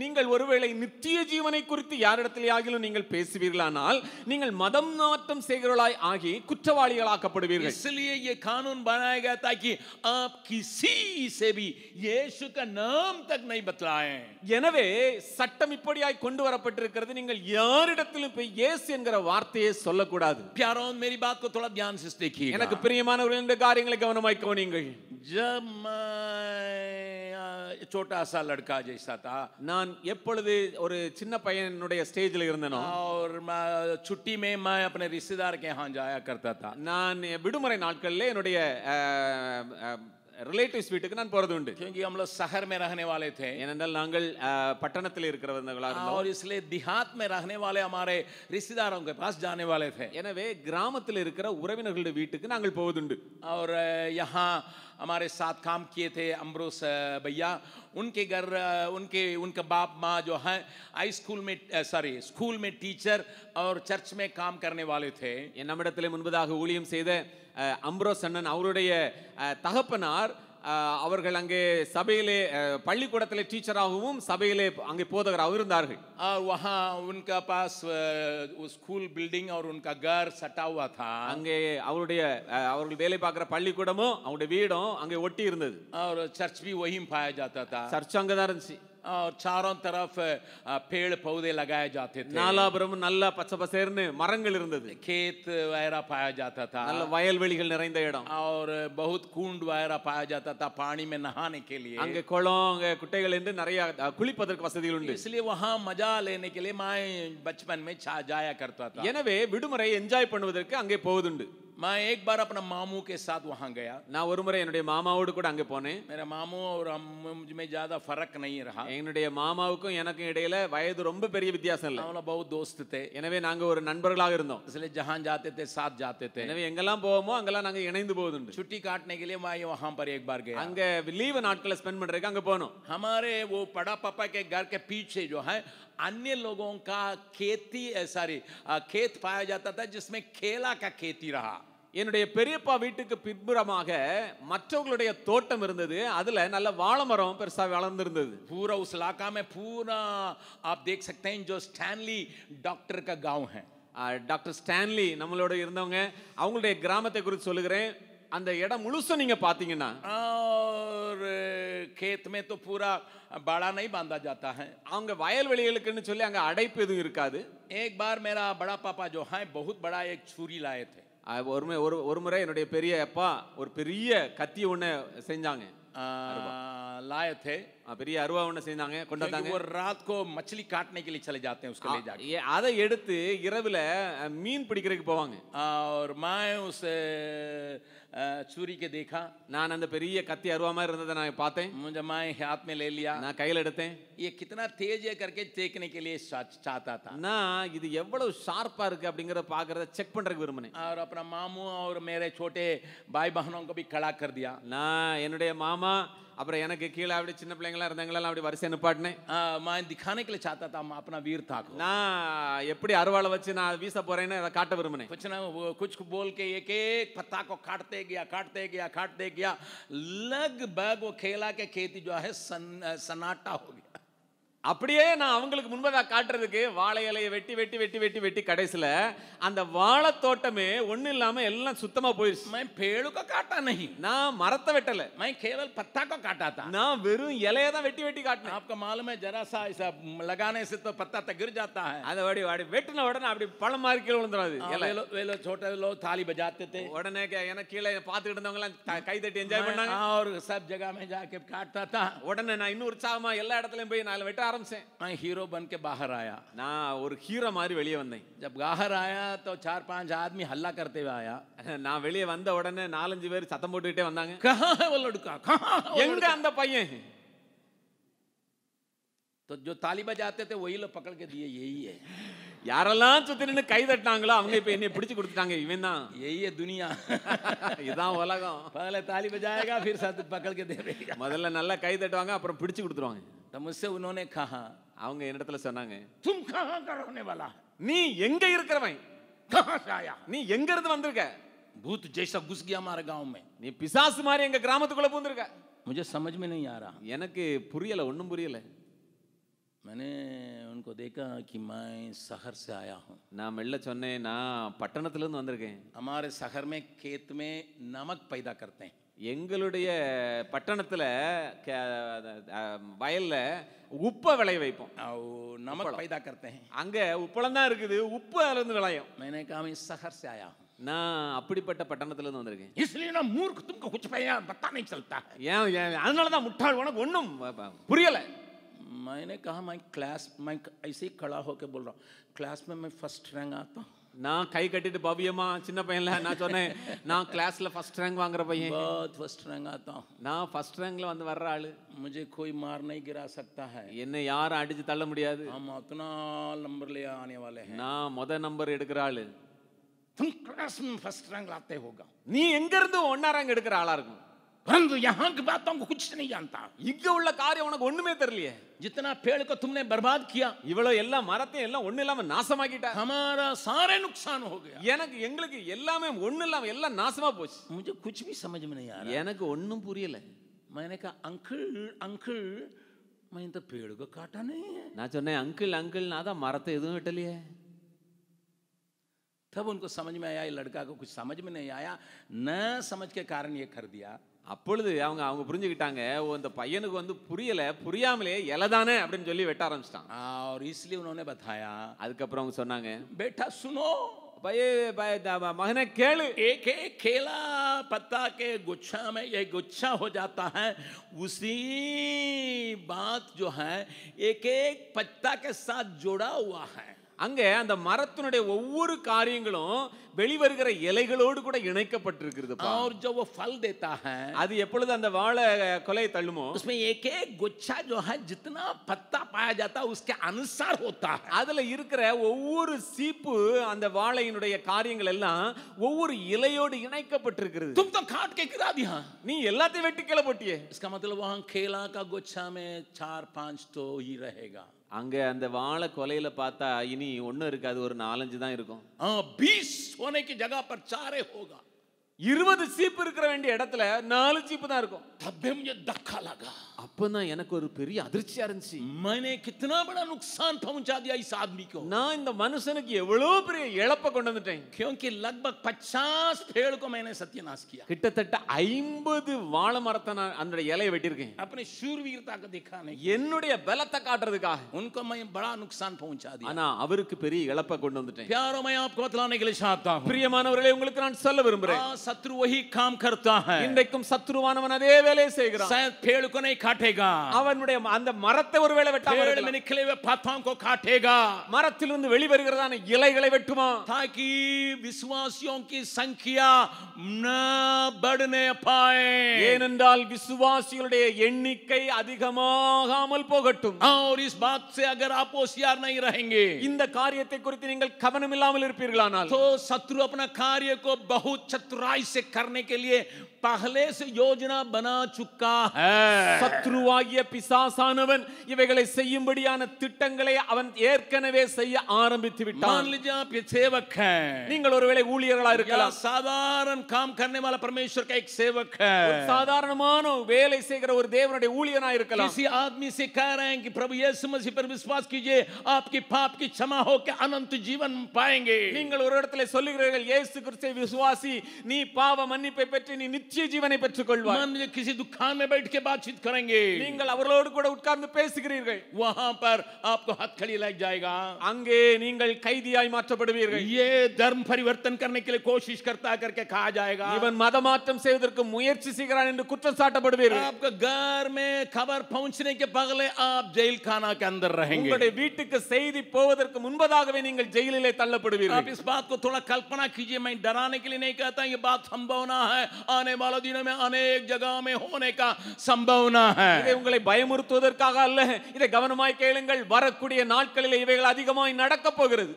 நீங்கள் ஒருவேளை நித்திய ஜீவனை குறித்து யாரிடத்திலே ஆகிலும் நீங்கள் பேசுவீர்களானால் நீங்கள் மதம் மாற்றம் செய்கிறவர்களாய் ஆகி குற்றவாளிகளாக்கப்படுவீர்கள். इसलिए ये कानून बनाया गया ताकि आप किसी से भी यीशु का नाम तक नहीं बतलाएं. எனவே சட்டம் இப்படியாய் கொண்டு வரப்பட்டிருக்கிறது, நீங்கள் யாரிடத்திலும் போய் இயேசு என்கிற வார்த்தையை சொல்லக்கூடாது. प्यारों, मेरी बात को थोड़ा ध्यान से देखिए. எனக்கு பிரியமானவர்களே, இந்த காரியங்களை கவனமாய் கவனியுங்கள். जब मैं छोटा सा लड़का जैसा था, நான் எப்பொழுது ஒரு சின்ன பையனுடைய ஸ்டேஜில் இருந்தனோ, और छुट्टी में मैं अपने रिश्तेदार के यहाँ जाया करता था. நான் விடுமுறை நாட்களில் என்னுடைய ரிலேட்டிவ்ஸ் வீட்டுக்கு நான் போறது உண்டு. क्योंकि हम लोग शहर में रहने वाले थे ஏனென்றால் நாங்கள் பட்டணத்தில் இருக்கிறவர்களா இருந்தோம். और इसलिए देहात में रहने वाले हमारे रिश्तेदारों के पास जाने वाले थे. எனவே கிராமத்தில் இருக்கிற உறவினர்களுடைய வீட்டுக்கு நாங்கள் போவதுண்டு. और यहाँ हमारे साथ काम किए थे अम्ब्रोस भैया, उनके घर उनका बाप माँ जो है स्कूल में टीचर और चर्च में काम करने वाले थे. நம்மிடத்திலே முன்பதாக ஊழியம் செய்த அம்ப்ரோஸ் அண்ணன் அவருடைய தகப்பனார் அவர்கள் அங்கே சபையிலே பள்ளிக்கூடத்திலே டீச்சராகவும் சபையிலே அங்கே போதகராகவும் இருந்தார்கள். और वहाँ उनका पास स्कूल बिल्डिंग और उनका घर सटा हुआ था. அங்கே அவர்கள் வேலை பார்க்குற பள்ளிக்கூடமும் அவருடைய வீடும் அங்கே ஒட்டி இருந்தது. और चर्च भी वहीं पाया जाता था. சர்ச் அங்கே தான் இருந்துச்சு. और चारों तरफ पेड़ पौधे लगाए जाते थे. நாலாபுரமும் நல்ல பச்சை பசேர்னு மரங்கள் இருந்தது. खेत वगैरह पाया जाता था. நல்ல வயல்வெளிகள் நிறைந்த இடம். और बहुत कुंड वगैरह पाया जाता था पानी में नहाने के लिए. அங்கே குளம் அங்கே குட்டைகள் என்று நிறைய குளிப்பதற்கு வசதிகள் உண்டு. इसलिए वहाँ मजा लेने के लिए मैं बचपन में जाया करता था. எனவே விடுமுறை என்ஜாய் பண்ணுவதற்கு அங்கே போவதுண்டு. मैं एक बार अपना मामू के साथ वहाँ गया. நான் ஒரு முறை என்னுடைய மாமாவோடு கூட அங்கே போனேன். मेरा मामू और मुझ में ज्यादा फर्क नहीं रहा. என்னுடைய மாமாவுக்கும் எனக்கும் இடையில வயது ரொம்ப பெரிய வித்தியாசம் இல்லை. हम लोग बहुत दोस्त थे. எனவே நாங்க ஒரு நண்பர்களாக இருந்தோம். इसलिए जहाँ जाते थे साथ जाते थे. எனவே எங்கெல்லாம் போவோமோ அங்கெல்லாம் நாங்க இணைந்து போவதுண்டு. छुट्टी काटने के लिए मैं वहाँ पर एक बार गया. அங்க லீவு நாட்களை ஸ்பெண்ட் பண்றதுக்கு அங்க போனோம். हमारे वो बड़ा पापा के घर के पीछे जो है अन्य लोगों का खेत पाया जाता था जिसमें केला का खेती रहा. என்னுடைய பெரியப்பா வீட்டுக்கு பின்புறமாக மற்றவர்களுடைய தோட்டம் இருந்தது. அதுல நல்ல வாழை மரம் பெருசா வளர்ந்திருந்தது. पूरा उस इलाका में पूरा आप देख सकते हैं जो स्टैनली डॉक्टर का गांव है. டாக்டர் ஸ்டான்லி நம்மளோட இருந்தவங்க அவங்களுடைய கிராமத்தை குறித்து சொல்லுகிறேன். அந்த இடம் முழுசும் நீங்க பாத்தீங்கன்னா और खेत में तो पूरा बाड़ा नहीं बांधा जाता है. அவங்க வயல்வெளிகளுக்குன்னு சொல்லி அங்க அடைப்பு எதுவும் இருக்காது. एक बार मेरा बड़ा पापा जो है बहुत बड़ा एक छुरी लाए थे. ஒரு முறை என்னுடைய பெரிய அப்பா ஒரு பெரிய கத்தி ஒண்ணு செஞ்சாங்க. लाए थे. பெரிய அருவா ஒண்ணு செஞ்சாங்க கொண்டு வந்தாங்க. वो रात को मछली काटने के लिए चले जाते हैं उसको ले जाके. அதை எடுத்து இரவுல மீன் பிடிக்கிறதுக்கு போவாங்க. और मैं उस छुरी के देखा. நான் அந்த பெரிய கத்தி அருவா மாதிரி இருந்ததை நான் பார்த்தேன். मुझे मैं हाथ में ले लिया. நான் கையில எடுத்தேன். ये कितना तेज है करके देखने के लिए चाहता था. நான் இது எவ்வளவு ஷார்ப்பா இருக்கு அப்படிங்கறத பார்க்கறத செக் பண்றதுக்கு விரும்பினேன். और अपना मामू और मेरे छोटे भाई बहनों को भी खड़ा कर दिया. நான் என்னுடைய மாமா அப்புறம் எனக்கு கீழே அப்படி சின்ன பிள்ளைங்களா இருந்தாங்களா அப்படி வரிசை நிப்பாட்டினேன். मैं दिखाने के लिए चाहता था अपना वीरता को. நான் எப்படி அருவாளை வச்சு நான் வீச போறேன்னு அதை காட்ட விரும்பினேன். कुछ बोल के एक एक पत्ता को काटते गया लगभग वो केला के खेती जो है सन्नाटा हो गया. அப்படியே நான் அவங்களுக்கு முன்பதாக காட்டுறதுக்கு வாழை இலையை வெட்டி வெட்டி வெட்டி வெட்டி வெட்டி கடைசில அந்த வாழை தோட்டமே ஒண்ணு இல்லாம எல்லாம் சுத்தமா போயிடுச்சு. मैं पेड़ को काटा नहीं. நான் மரத்தை வெட்டல. मैं केवल पत्ता को काटा था. நான் வெறும் இலையை தான் வெட்டி வெட்டி காட்டினேன். आपको मालूम है जरा सा ऐसा लगाने से तो पत्ता तो गिर जाता है. அதை வாடி வாடி வெட்டின உடனே அப்படி பழம் மாதிரி கீழே விழுந்துறாது. वे लोग छोटे लोग थाली बजाते थे. உடனே எனக்கு கீழே பார்த்துக்கிட்டு இருந்தவங்க எல்லாம் கை தட்டி என்ஜாய் பண்ணாங்க. और सब जगह में जाके काटता था. உடனே நான் இன்னும் உற்சாகமா எல்லா இடத்துலயும் போய் நான் வெட்ட मैं हीरो बन के बाहर आया. நான் ஒரு ஹீரோ மாதிரி வெளியே வந்தேன். जब बाहर आया तो 4-5 आदमी हल्ला करते हुए आया. நான் வெளியே வந்த உடனே 4-5 பேர் சத்தம் போட்டுக்கிட்டே வந்தாங்க. कहां है वो लड़का, எங்க அந்த பையன்? तो जो ताली बजाते थे वही लोग पकड़ के दिए. यही है. யாரெல்லாம் சுத்தி நின்னு கை தட்டினாங்களோ அவங்க இப்ப என்னை பிடிச்சு கொடுத்துட்டாங்க. இவன் தான். यही है दुनिया. இதான் உலகம். पहले ताली बजाएगा फिर साथ पकड़ के दे देगा. முதல்ல நல்லா கை தட்டுவாங்க அப்புறம் பிடிச்சு கொடுத்துருவாங்க. तो मुझसे उन्होंने कहा, அவங்க என்னிடத்துல சொன்னாங்க, तुम कहां का रहने वाला? நீ எங்க இருக்கிறவன்? कहां से आया? நீ எங்க இருந்து வந்திருக்க? भूत जैसा घुस गया हमारे गांव में. நீ பிசாசு மாதிரி எங்க கிராமத்துக்குள்ள பூந்திருக்க. मुझे समझ में नहीं आ रहा. எனக்கு புரியல, ஒண்ணும் புரியல. मैंने उनको देखा कि मैं शहर से आया हूँ. நான் மெல்ல சொன்னேன், நான் பட்டணத்துல இருந்து வந்திருக்கேன். हमारे शहर में खेत में नमक पैदा करते हैं. எங்களுடைய பட்டணத்துல வயல்ல உப்பை விளைய வைப்போம். नमक पैदा करते हैं. அங்க உப்பளம் தான் இருக்குது, உப்பு அதுல இருந்து விளையும். मैंने कहा मैं शहर से आया हूँ. நான் அப்படிப்பட்ட பட்டணத்துல இருந்து வந்திருக்கேன். इसलिए ना मूर्ख तुमको कुछ पता नहीं चलता है. ஏன் அதனால தான் முட்டாள், உனக்கு ஒண்ணும் புரியல. मैंने कहा मैं ऐसे ही खड़ा होकर बोल रहा हूँ, क्लास में मैं फर्स्ट रैंक आता हूँ. நான் கை கட்டிட்டு பவ்யமா சின்ன பையன்ல நான் சொன்னேன் நான் கிளாஸ்ல ஃபர்ஸ்ட் ரேங்க் வாங்குற பையன். बहुत फर्स्ट रैंक आता हूँ, நான் ஃபர்ஸ்ட் ரேங்க்ல வந்து வர்ற ஆளு. मुझे कोई मार नहीं गिरा सकता है, என்ன யாரும் அடிச்சு தள்ள முடியாது. हम उतना नंबर ले आने वाले हैं. நான் முத நம்பர் எடுக்கிற ஆளு. तुम क्लास में फर्स्ट रैंक लाते होगा, நீ எங்க இருந்து ஒன்னா ரேங்க் எடுக்கிற ஆளா இருக்கும். परंतु यहाँ की बातों को कुछ नहीं जानता. இங்க உள்ள காரியம் உனக்கு ஒண்ணுமே தெரியலையே. जितना पेड़ को तुमने बर्बाद किया, இவ்வளவு எல்லா மரத்தையும் எல்லாம் ஒண்ணு இல்லாம நாசமாக்கிட்ட. हमारा सारे नुकसान हो गया. எனக்கு எங்களுக்கு எல்லாமே ஒண்ணு இல்லாம எல்லாம் நாசமா போச்சு. मुझे कुछ भी समझ में नहीं आ रहा. எனக்கு ஒண்ணும் புரியல. मैंने कहा अंकल अंकल मैंने तो पेड़ को काटा नहीं है. நான் சொன்னேன் அங்கிள் அங்கிள் நான் தான் மரத்தை எதுவும் வெட்டலையே. तब उनको समझ में आया, ये लड़का को कुछ समझ में नहीं आया, न समझ के कारण ये कर दिया. அப்பொழுது அவங்க புரிஞ்சுக்கிட்டாங்க, ஓ இந்த பையனுக்கு வந்து புரியல, புரியாமலே இலதானே அப்படின்னு சொல்லி வெட்ட ஆரம்பிச்சிட்டான். और इसलिए उन्होंने बताया, அதுக்கப்புறம் அவங்க சொன்னாங்க, बेटा सुनो, மகனே கேளு, एक एक केला पत्ता के गुच्छा में ये गुच्छा हो जाता है, उसी बात जो है एक एक पत्ता के साथ जुड़ा हुआ है. அங்க அந்த மரத்தினுடைய ஒவ்வொரு காரியங்களும் வெளிவருகிற இலைகளோடு கூட இணைக்கப்பட்டிருக்கிறது. और जब वो फल देता है, அது எப்பொழுது அந்த வாழை கொலையை தள்ளுமோ, उसमें एक एक गुच्छा जो है जितना पत्ता पाया जाता है उसके अनुसार होता है. அதுல இருக்கிற ஒவ்வொரு சீப்பு அந்த வாழையினுடைய காரியங்கள் எல்லாம் ஒவ்வொரு இலையோடு இணைக்கப்பட்டிருக்கிறது. तुम तो काट के गिरा दिया, நீ எல்லாத்தையும் வெட்டி கீழே போட்டியே. इसका मतलब वहां केला का गुच्छा में 4-5 तो ही रहेगा. அங்க அந்த வாழை கொலையில பார்த்தா இனி ஒண்ணு இருக்காது, ஒரு 4-5 தான் இருக்கும். 20 होने की जगह पर 4 होगा. 20 சீப்பு இருக்கிற வேண்டிய இடத்துல 4 சீப்பு தான் இருக்கும். तब भी मुझे धक्का लगा, அப்பதான் எனக்கு ஒரு பெரிய அதிர்ச்சியா இருந்துச்சு. मैंने कितना बड़ा नुकसान पहुंचा दिया इस आदमी को. நான் இந்த மனுஷனுக்கு எவ்வளவு பெரிய இழப்பை கொண்டு வந்துட்டேன். क्योंकि लगभग 50 पेड़ को मैंने सत्यानाश किया. கிட்டத்தட்ட 50 வாழை மரத்தை நான் அந்த இலையை வெட்டியிருக்கேன். अपने शूरवीरता को दिखाने, என்னுடைய பலத்தை காட்டுறதுக்காக. उनको मैं बड़ा नुकसान पहुंचा दिया. ஆனா அவருக்கு பெரிய இழப்பை கொண்டு வந்துட்டேன். प्यारो, मैं आपको बतलाने के लिए चाहता हूं, பிரியமானவர்களே, உங்களுக்கு நான் சொல்ல விரும்புறேன், शत्रु वही काम करता है. இன்றைக்கும் சத்ருவானவன் அதே வேலையை செய்கிறான். शायद पेड़ को नहीं काटेगा, அவனுடைய அந்த மரத்தை ஒருவேளை வெட்டாம पेड़ में இருக்கலாம். निकले हुए पत्तों को काटेगा, மரத்திலிருந்து வெளிவருகிறதான இலைகளை வெட்டுமா, ताकि विश्वासियों की संख्या न बढ़ने पाए. ஏனென்றால் விசுவாசிகளுடைய எண்ணிக்கை அதிகமாகாமல் போகட்டும். और इस बात से अगर आप होशियार नहीं रहेंगे, இந்த காரியத்தை குறித்து நீங்கள் கவனம் இல்லாமல் இருப்பீர்களானால், तो शत्रु अपना कार्य को बहुत चतुराई से करने के लिए पहले से योजना बना चुका है. சத்ருவாகிய பிசாசானவன் இவைகளை செய்யும்படியான திட்டங்களை அவன் ஏற்கனவே செய்ய ஆரம்பித்து விட்டான். मान लीजिए आप ये सेवक हैं, நீங்கள் ஒருவேளை ஊழியர்களா या இருக்கலாம், साधारण काम करने वाला परमेश्वर का एक सेवक है, சாதாரணமான வேலை செய்கிற ஒரு தேவனுடைய ஊழியனா இருக்கலாம். किसी आदमी से कह रहे हैं कि प्रभु यीशु मसीह पर विश्वास कीजिए, आपकी पाप की क्षमा होकर अनंत जीवन पाएंगे. நீங்கள் ஒரு இடத்துல சொல்லுகிறீர்கள், இயேசு கிறிஸ்துவை விசுவாசி, நீ பாவ மன்னிப்பை பெற்று நீ நித்திய ஜீவனை பெற்றுக் கொள்வாய். मान लीजिए किसी दुकान में बैठ के बातचीत करेंगे, நீங்கள் அவர்களோடு கூட உட்கார்ந்து பேசுகிறீர்கள், वहां पर आपको हथकड़ी लग जाएगा, அங்கே நீங்கள் கைதியாய் மாற்றப்படுவீர்கள். ये धर्म परिवर्तन करने के लिए कोशिश करता है करके कहा जाएगा, இவன் மதமாற்றம் செய்வதற்கு முயற்சி செய்கிறான் என்று குற்றம் சாட்டப்படுவீர்கள். आपके घर में खबर पहुंचने के पहले आप जेल खाना के अंदर रहेंगे. உங்களுடைய வீட்டுக்கு செய்தி போவதற்கு முன்பதாகவே நீங்கள் ஜெயிலிலே आप தள்ளப்படுவீர்கள். इस बात को थोड़ा कल्पना कीजिए, मैं डराने के लिए नहीं कहता, ये बात संभावना है, आने वाले दिनों में अनेक जगह में होने का संभावना है. இதை உங்களை பயமுறுத்துவதற்காக அல்ல, இதை கவனமாய் கேளுங்கள், வரக்கூடிய நாட்களில் இவைகள் அதிகமாய் நடக்க போகிறது.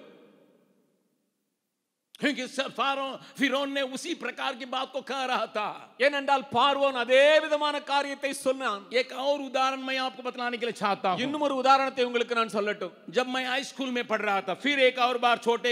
क्योंकि फिरौन ने उसी प्रकार की बात को कह रहा था. ஏனென்றால் பார்வோன் அதே விதமான காரியத்தை சொன்னான். एक और उदाहरण मैं आपको बतलाने के लिए चाहता हूं. இன்னும் ஒரு உதாரணத்தை உங்களுக்கு நான் சொல்லட்டும். जब मैं हाई स्कूल में पढ़ रहा था, फिर एक और बार छोटे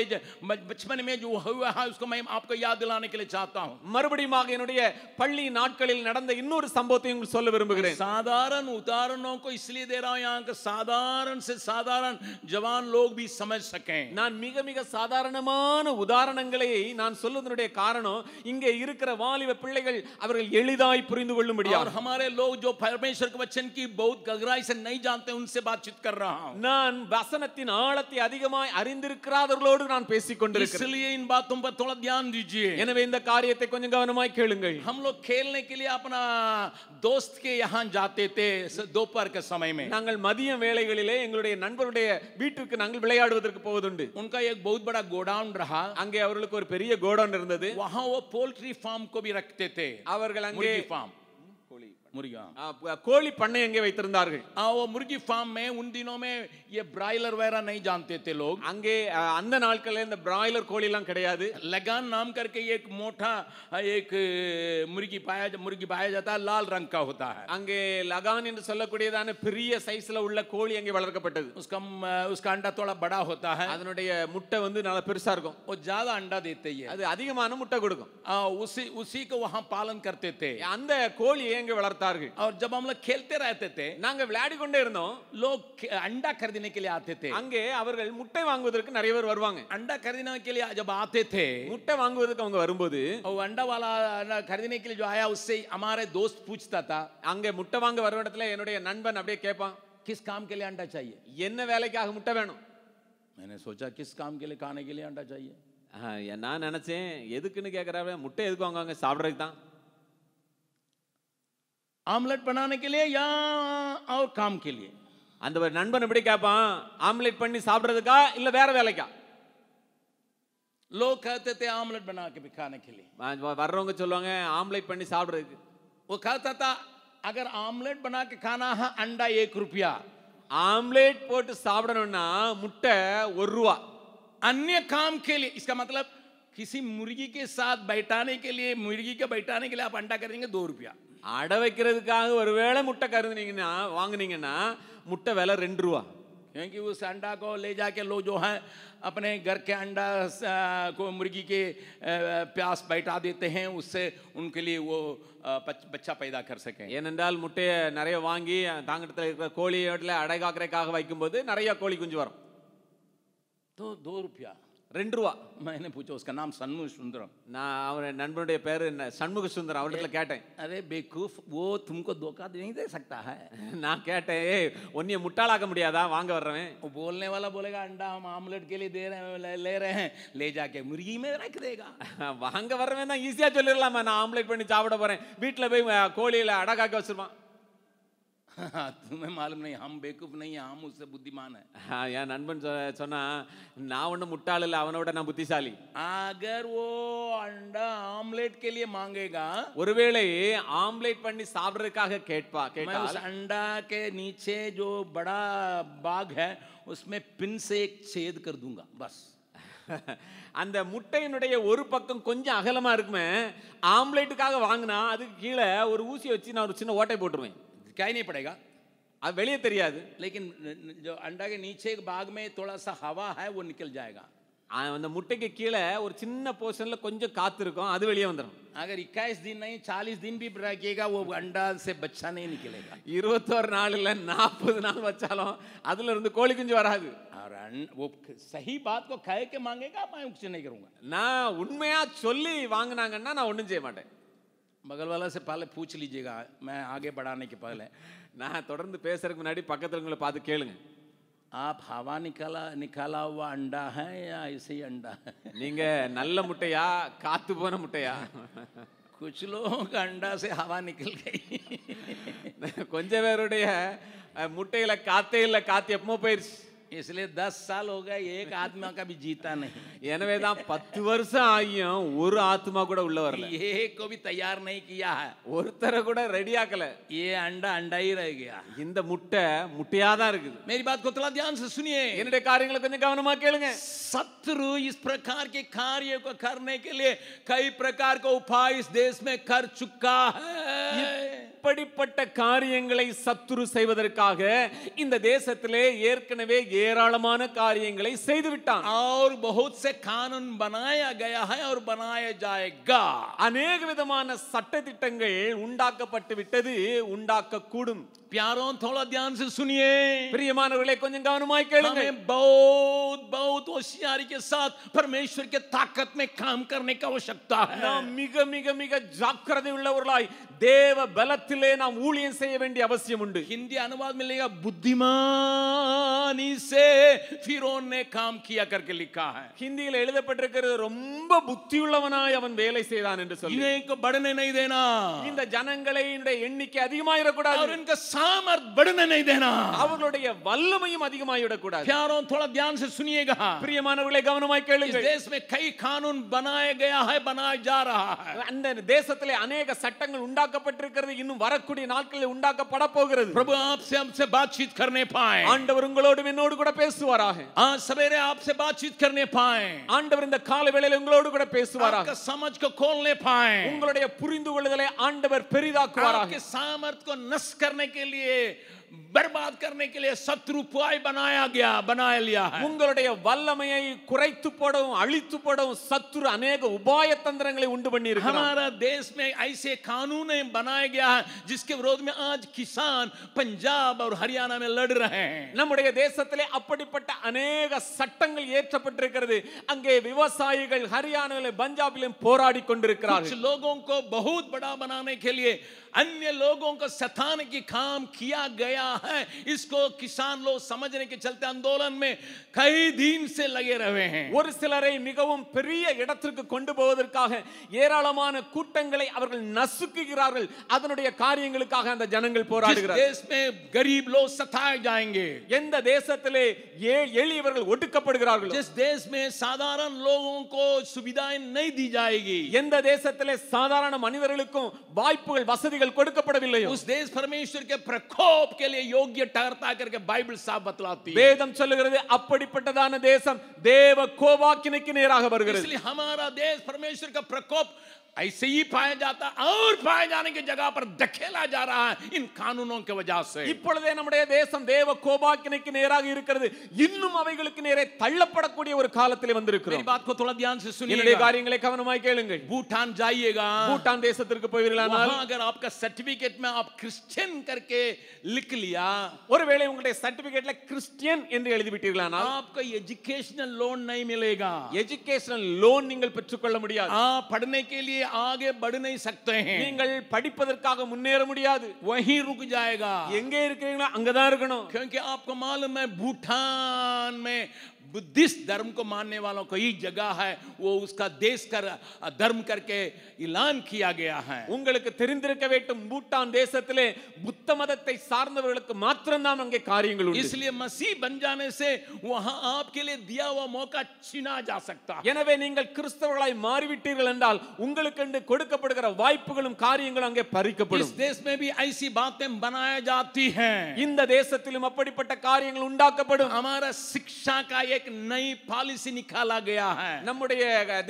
बचपन में जो हुआ है उसको मैं आपको याद दिलाने के लिए चाहता हूं. மறுபடியும் என்னுடைய பள்ளி நாட்களில் நடந்த இன்னொரு சம்பவத்தை உங்களுக்கு சொல்ல விரும்புகிறேன். साधारण उदाहरणों को इसलिए दे रहा हूं यहां के साधारण से साधारण जवान लोग भी समझ सकें. நான் மிக மிக சாதாரணமான உதாரண உதாரணங்களை நான் சொல்வதனுடைய காரணம் இங்கே இருக்கிற வாலிப பிள்ளைகள் அவர்கள் எளிதாய் புரிந்து கொள்ளும்படியாக. और हमारे लोग जो परमेश्वर के वचन की बहुत गहराई से नहीं जानते उनसे बातचीत कर रहा हूं. நான் வசனத்தின் ஆழத்தை அதிகமாய் அறிந்திருக்கிறவர்களோடு நான் பேசிக் கொண்டிருக்கிறேன். इसलिए इन बातों पर थोड़ा ध्यान दीजिए. எனவே இந்த காரியத்தை கொஞ்சம் கவனமாய் கேளுங்கள். हम लोग खेलने के लिए अपना दोस्त के यहाँ जाते थे दोपहर के समय में. நாங்கள் மதிய வேளைகளிலே எங்களுடைய நண்பருடைய வீட்டுக்கு நாங்கள் விளையாடுவதற்கு போவதுண்டு. उनका एक बहुत बड़ा गोडाउन रहा. அங்கே அவர்களுக்கு ஒரு பெரிய கோடவுன் இருந்தது. वहां वो पोल्ट्री फार्म को भी रखते थे. அவர்கள் அங்கே मुर्गी फार्म, मुर्गा, கோழி பண்ணை அங்கே வைத்திருந்தார்கள். वो मुर्गी फार्म में उन दिनों में ये ब्रायलर वगैरह नहीं जानते थे लोग. அங்கே அந்த நாட்களில் இந்த பிராய்லர் கோழி எல்லாம் கிடையாது. लगान नाम करके एक मोटा एक मुर्गी पाया जाता है, लाल रंग का होता है. அங்கே லகான் என்று சொல்லக்கூடியதான பெரிய சைஸ்ல உள்ள கோழி அங்கே வளர்க்கப்பட்டது. उसका अंडा थोड़ा बड़ा होता है. அதனுடைய முட்டை வந்து நல்ல பெருசா இருக்கும். वो ज्यादा अंडा देते हैं. அது அதிகமான முட்டை கொடுக்கும். उसी को वहां पालन करते थे. அந்த கோழியை அங்கே வளர்த்தார்கள். और जब हम लोग खेलते रहते थे, நாங்க விளையாடி கொண்டே இருந்தோம். लोग अंडा खरीदने के लिए आते थे. அங்கே அவர்கள் முட்டை வாங்குவதற்கு நிறைய பேர் வருவாங்க. अंडा खरीदने के लिए जब आते थे, முட்டை வாங்குவதற்கு அவங்க வரும்போது और अंडा वाला खरीदने के लिए जो आया उससे हमारे दोस्त पूछता था, அங்கே முட்டை வாங்க வர இடத்துல என்னுடைய நண்பன் அப்படியே கேட்பான், किस काम के लिए अंडा चाहिए? என்ன வேலைக்காக முட்டை வேணும்? मैंने सोचा किस काम के लिए, खाने के लिए अंडा चाहिए. நான் நினைச்சேன் எதுக்குன்னு கேட்கறாங்க, முட்டை எதுக்கு வாங்குவாங்க? சாப்பிட்றதுக்கு தான். आमलेट बनाने के लिए या और काम के लिए? அந்த ஒரு நண்பன் எப்படி கேட்பான், ஆம்லெட் பண்ணி சாப்பிடுறதுக்கா இல்ல வேற வேலைக்கா? लोग कहते थे आमलेट बना के भी खाने के लिए. வர்றவங்க சொல்லுவாங்க ஆம்லெட் பண்ணி சாப்பிடுறதுக்கு. वो कहता था अगर आमलेट बना के खाना है अंडा 1 रुपया, ஆம்லெட் போட்டு சாப்பிடணும்னா முட்டை 1 ரூபா. अन्य काम के लिए, इसका मतलब किसी मुर्गी के साथ बैठाने के लिए, मुर्गी के बैठाने के लिए आप अंडा करेंगे 2 रुपया. அடை வைக்கிறதுக்காக ஒருவேளை முட்டை கருதுனீங்கன்னா வாங்குனீங்கன்னா முட்டை விலை 2 ரூபா. क्योंकि उस अंडा को ले जाके लोग जो है अपने घर के अंडा को मुर्गी के प्यास बैठा देते हैं, उससे उनके लिए वो बच्चा पैदा कर सके. ஏனென்றால் முட்டையை நிறைய வாங்கி தாங்கடத்தில் இருக்கிற கோழியோட அடை காக்கிறதுக்காக வைக்கும்போது நிறைய கோழி குஞ்சு வரும். तो 2 रुपया 2 ரூபா. मैंने पूछा, उसका नाम सन्मुख सुंदरम. நான் அவர் நண்பனுடைய பேரு சண்முக சுந்தரம். அவர்கிட்ட கேட்டேன், अरे बेवकूफ, वो तुमको धोखा नहीं दे सकता है. நான் கேட்டேன், ஏய் உன்னைய முட்டாளாக்க முடியாதா வாங்க வர்றவன்? वो बोलने वाला बोलेगा अंडा हम आमलेट के लिए दे रहे हैं, ले रहे हैं, ले जाके मुर्गी में रख देगा. வாங்க வர்றவன் தான் ஈஸியா சொல்லிடலாமா, நான் ஆம்லெட் பண்ணி சாப்பிட போறேன், வீட்டுல போய் கோழியில அடை காக்க வச்சிருவான். तुम्हें मालूम नहीं, हम बेवकूफ नहीं है, हम उससे बुद्धिमान है. என் நண்பன் சொன்னா, நான் ஒன்னும் முட்டாள் இல்ல, அவனோட நான் புத்திசாலி. अगर वो अंडा आमलेट के लिए मांगेगा, ஒருவேளை ஆம்லெட் பண்ணி சாப்பிடுறதுக்காக मैं उस अंडा के नीचे जो बड़ा बाग है उसमें पिन से एक छेद कर दूंगा बस. அந்த முட்டையினுடைய ஒரு பக்கம் கொஞ்சம் அகலமா இருக்குமே, ஆம்லெட்டுக்காக வாங்கினா அதுக்கு கீழே ஒரு ஊசி வச்சு நான் ஒரு சின்ன ஓட்டை போட்டுருவேன். क्या ही नहीं पड़ेगा, அது வெளியே தெரியாது. लेकिन जो अंडा के नीचे एक बाग में थोड़ा सा हवा है वो निकल जाएगा. அந்த முட்டைக்கு கீழே ஒரு சின்ன போர்ஷன்ல கொஞ்சம் காத்து இருக்கும், அது வெளியே வந்துடும். अगर 21 दिन नहीं 40 दिन भी रखिएगा वो अंडा से बच्चा नहीं निकलेगा. 21 நாள் இல்ல 40 நாள் வச்சாலும் அதுல இருந்து கோழி குஞ்சு வராது. और वो सही बात को कह के मांगेगा, मैं कुछ नहीं करूंगा. நான் உண்மையா சொல்லி வாங்குனாங்கன்னா நான் ஒண்ணும் செய்ய மாட்டேன். बगल वाला से पहले पूछ लीजिएगा, मैं आगे बढ़ाने के पहले. நான் தொடர்ந்து பேசுறதுக்கு முன்னாடி பக்கத்துல உங்களை பார்த்து கேளுங்க, आप हवा निकाला हुआ अंडा है या ऐसे ही अंडा है? நீங்க நல்ல முட்டையா காத்து போன முட்டையா? कुछ लोगों का अंडा से हवा निकल गई. கொஞ்சம் பேருடைய முட்டையில காத்தே இல்ல, காத்து எப்போ போயிருச்சு. इसलिए 10 साल हो गए, एक आत्मा का भी जीता नहीं. எனவே தான் 10 வருஷம் ஆகியும் ஒரு ஆத்மா கூட உள்ள வரல. एक को भी तैयार नहीं किया है, ஒருத்தரை கூட ரெடி ஆக்கல. ये अंडा अंडा ही रह गया. இந்த முட்டை முட்டையா தான் இருக்குது. मेरी बात को थोड़ा ध्यान से सुनिए, என்னுடைய காரியங்களை கொஞ்சம் கவனமா கேளுங்க. शत्रु इस प्रकार के कार्य को करने के लिए कई प्रकार का उपाय इस देश में कर चुका है. இப்படிப்பட்ட காரியங்களை சத்துரு செய்வதற்காக இந்த தேசத்திலே ஏற்கனவே ஏராளமான காரியங்களை செய்து விட்டான். और बहुत से कानून बनाया गया है और बनाया जाएगा. अनेक விதமான சட்ட திட்டங்கள் உண்டாக்கப்பட்டு விட்டது, உண்டாக்க கூடும். प्यारों थोड़ा ध्यान से सुनिए, பிரியமானவர்களே கொஞ்சம் கவனமாய் கேளுங்க. हमें बहुत बहुत बहुत होशियारी के साथ परमेश्वर के ताकत में काम करने की आवश्यकता है। நாம் மிக மிக மிக ஜாக்கிரதை உள்ளவர்களாய் தேவ பலத்திலே நாம் ஊழியம் செய்ய வேண்டிய அவசியம் உண்டு. हिंदी अनुवाद मिलेगा बुद्धिमानी से फिरौन ने काम किया करके लिखा है. ஹிந்தியில் எழுதப்பட்டிருக்கிறது ரொம்ப புத்தியுள்ளவனாய் அவன் வேலை செய்தான் என்று சொல்லி. इनको बढ़ने नहीं देना, இந்த ஜனங்களை எண்ணிக்கை அதிகமாயிர கூடாது, और इनका सामर्थ बढ़ने नहीं देना, அவர்களுடைய வல்லமையும் அதிகமாயிட கூடாது. प्यारों थोड़ा ध्यान से सुनिएगा, பிரியமானவர்களே கவனமாய் கேளுங்கள். इस देश में कई कानून बनाया गया है, बनाया जा रहा है. அந்த தேசத்திலே अनेक சட்டங்கள் உண்டாக்கப்பட்டிருக்கிறது, இன்னும் வரக்கூடிய நாட்களில் உண்டாக்கப்பட போகிறது. प्रभु आपसे हमसे बातचीत करने पाए, ஆண்டவர் உங்களோடு என்னோடு கூட பேசுவாராக. आज सवेरे आपसे बातचीत करने पाए, ஆண்டவர் இந்த காலை வேளையில உங்களோடு கூட பேசுவாராக. आपका समझ को खोलने पाए, உங்களுடைய புரிந்து கொள்ளுதலை ஆண்டவர் பெரிதாக்குவாராக. आपके सामर्थ को नष्ट करने के लिए, बर्बाद करने के लिए शत्रु उपाय बना लिया है. உங்களுடைய வல்லமையை குறைத்து போடவும் அழித்து போடவும் சத்துரு अनेक உபாய தந்திரங்களை உண்டு பண்ணி இருக்கிறார். हमारा देश में ऐसे कानून बनाया गया है जिसके विरोध में आज किसान पंजाब और हरियाणा में लड़ रहे हैं. நம்முடைய தேசத்திலே அப்படிப்பட்ட अनेक சட்டங்கள் ஏற்றப்பட்டிருக்கிறது. அங்கே விவசாயிகள் ஹரியானாவிலும் பஞ்சாபிலும் போராடி கொண்டிருக்கிறார்கள். कुछ लोगों को बहुत बड़ा बनाने के लिए अन्य लोगों को सताने की काम किया गया है. इसको किसान लोग समझने के चलते आंदोलन में कई दिन से लगे रहे हैं. ஒரு சிலரை மிகவும் பெரிய இடத்திற்கு கொண்டு போவதற்காக ஏராளமான கூட்டங்களை அவர்கள் நசுக்குகிறார்கள். அதனுடைய காரியங்களுக்காக அந்த ஜனங்கள் போராடுகிறார்கள். जिस देश में गरीब लोग सताए जाएंगे, எந்த தேசத்திலே எளியவர்கள் ஒடுக்கப்படுகிறார்கள், जिस देश में साधारण लोगों को सुविधाएं नहीं दी जाएगी, எந்த தேசத்திலே சாதாரண மனிதர்களுக்கும் வாய்ப்புகள் வசதிகள் கொடுக்கப்படவில்லையோ, उस देश परमेश्वर के प्रकोप के लिए योग्य ठहरता करके बाइबल साफ बतलाती है. வேதம் சொல்லுகிறது அப்படிப்பட்டதான தேசம் தேவ கோபாக்கினைக்கு நேராக வருகிறது. इसलिए हमारा देश परमेश्वर का प्रकोप ऐसे ही पाया जाता और पाए जाने की जगह पर धकेला जा रहा है इन कानूनों के वजह से. இப்பொழுதே நம்முடைய தேசம் தேவ கோபாக்கினைக்கு நேராக இருக்கிறது. இன்னும் அவைகளுக்கு நேரே தள்ளப்படக்கூடிய ஒரு காலத்திலே வந்திருக்கிறோம். मेरी बात को थोड़ा ध्यान से என்னுடைய सुनिएगा. காரியங்களை கவனமாய் கேளுங்கள். भूटान जाइएगा, பூட்டான் தேசத்திற்கு போவீர்களானால் वहां अगर आपका सर्टिफिकेट में आप क्रिश्चियन करके लिख लिया, ஒருவேளை உங்களுடைய சர்டிபிகேட்ல கிறிஸ்டியன் என்று எழுதி விட்டீர்களானால் आपको एजुकेशनल लोन नहीं मिलेगा. எஜுகேஷனல் லோன் நீங்கள் பெற்றுக்கொள்ள முடியாது. आप पढ़ने के लिए आगे बढ़ नहीं सकते हैं, நீங்கள் படிப்பதற்காக முன்னேற முடியாது. वहीं रुक जाएगा. எங்கே இருக்கீங்களோ அங்கதான் இருக்கணும். क्योंकि आपको मालूम है भूटान में बुद्धिस्ट धर्म को मानने वालों को ही जगह है, वो उसका देश का धर्म करके ऐलान किया गया है. உங்களுக்கு தெரிந்திருக்க வேண்டும், பூட்டான் தேசத்திலே புத்த மதத்தை சார்ந்தவர்களுக்கு மாத்திரம்தான் அங்கே காரியங்கள் உண்டு. इसलिए मसीह बन जाने से वहां आपके लिए दिया हुआ मौका छीना जा सकता है. எனவே நீங்கள் கிறிஸ்தவர்களாய் மாறிவிட்டீர்கள் என்றால் உங்களுக்கு என்று கொடுக்கப்படுகிற வாய்ப்புகளும் காரியங்களும் அங்கே பறிக்கப்படும். इस देश में भी ऐसी बातें बनाया जाती हैं. இந்த தேசத்திலும் அப்படிப்பட்ட காரியங்கள் உண்டாக்கப்படும். हमारा शिक्षा का एक नई पॉलिसी निकाला गया है. நம்முடைய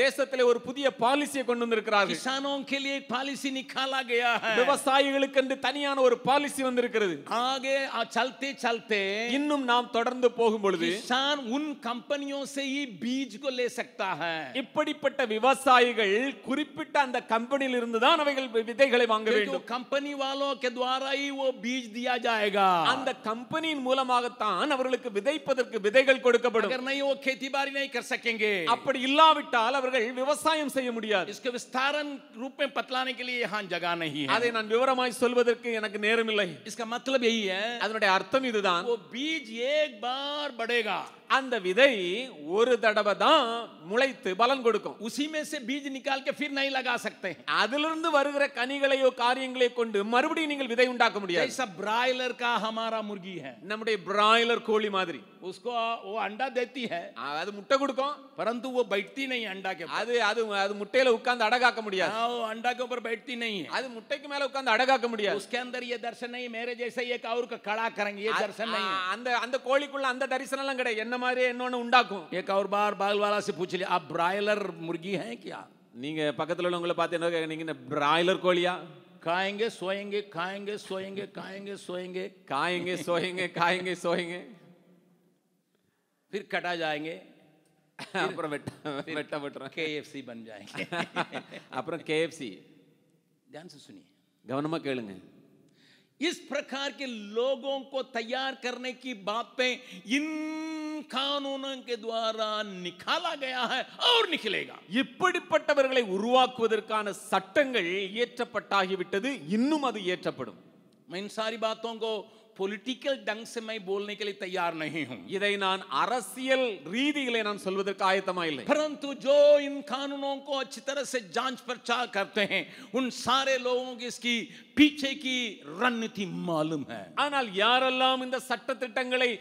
தேசத்திலே ஒரு புதிய பாலிசியை கொண்டு வந்திருக்கிறார்கள். किसानों के लिए एक पॉलिसी निकाला गया है. விவசாயிகளுக்கு என்று தனியான ஒரு பாலிசி வந்திருக்கிறது. आगे चलते चलते இன்னும் நாம் தொடர்ந்து போகும் பொழுது किसान उन कंपनियों से ही बीज को ले सकता है. இப்படிப்பட்ட விவசாயிகள் குறிப்பிட்ட அந்த கம்பெனியில் இருந்து தான் அவைகள் விதைகளை வாங்க வேண்டும். कंपनी वालों के द्वारा ही वो बीज दिया जाएगा. அந்த கம்பெனியின் மூலமாகத்தான் அவர்களுக்கு விதைப்பதற்கு விதைகள் கொடுக்கப்படும். अगर नहीं वो खेती बाड़ी नहीं कर सकेंगे. அப்படி இல்லாவிட்டால் அவர்கள் விவசாயம் செய்ய முடியாது. इसके विस्तारन रूप में बतलाने के लिए यहाँ जगह नहीं है. அதை நான் விவரமாய் சொல்வதற்கு எனக்கு நேரம் இல்லை. इसका मतलब यही है, அதனுடைய அர்த்தம் இதுதான். वो बीज एक बार बढ़ेगा, அந்த விதை ஒரு தடவை தான் முளைத்து பலன் கொடுக்கும். उसी में से बीज निकाल के फिर नहीं लगा सकते. அதிலிருந்து வருகிற கனிகளையோ காரியங்களை கொண்டு மறுபடியும் நீங்கள் விதை உண்டாக்க முடியாது. जैसा ब्रायलर का हमारा मुर्गी है, நம்முடைய பிராய்லர் கோழி மாதிரி उसको वो अंडा देती है, அது முட்டை கொடுக்கும், परंतु वो बैठती नहीं अंडा के ऊपर. அது அது அது முட்டையில உட்கார்ந்து அடகாக்க முடியாது. वो अंडा के ऊपर बैठती नहीं है. அது முட்டைக்கு மேல உட்கார்ந்து அடகாக்க முடியாது. उसके अंदर ये दर्शन नहीं, मेरे जैसे एक और का खड़ा करेंगे, ये दर्शन नहीं है. அந்த அந்த கோழிக்குள்ள அந்த தரிசனம் எல்லாம் கிடையாது. என்ன மாதிரி இன்னொன்னு உண்டாக்கும். एक और बार बाल वाला से पूछ लिया, आप ब्रायलर मुर्गी हैं क्या? நீங்க பக்கத்துல உள்ளவங்கள பார்த்து என்ன கேக்குறீங்க, நீங்க பிராய்லர் கோழியா? खाएंगे सोएंगे, खाएंगे सोएंगे, खाएंगे सोएंगे, காயங்க சோயங்க காயங்க சோயங்க, फिर कटा जाएंगे, அப்புறம் வெட்ட விட்டுறோம், KFC बन जाएंगे. அப்புறம் KFC. ध्यान से सुनिए, கவனமா கேளுங்க. इस प्रकार के लोगों को तैयार करने की बात पे इन कानूनों के द्वारा निकाला गया है और निकलेगा. இப்படிப்பட்டவர்களை உருவாக்குவதற்கான சட்டங்கள் இயற்றப்பட்டாகிவிட்டது, இன்னும் அது இயற்றப்படும். मैं इन सारी बातों को पॉलिटिकल ढंग से मैं बोलने के लिए तैयार नहीं हूं. இதை நான் அரசியல் ரீதியிலே நான் சொல்வதற்கு ஆயத்தமா இல்லை. परंतु जो इन कानूनों को अच्छी तरह से जांच पड़ताल करते हैं उन सारे लोगों को इसकी पीछे की रणनीति मालूम है. ஆனால் யாரெல்லாம் இந்த சட்ட திட்டங்களை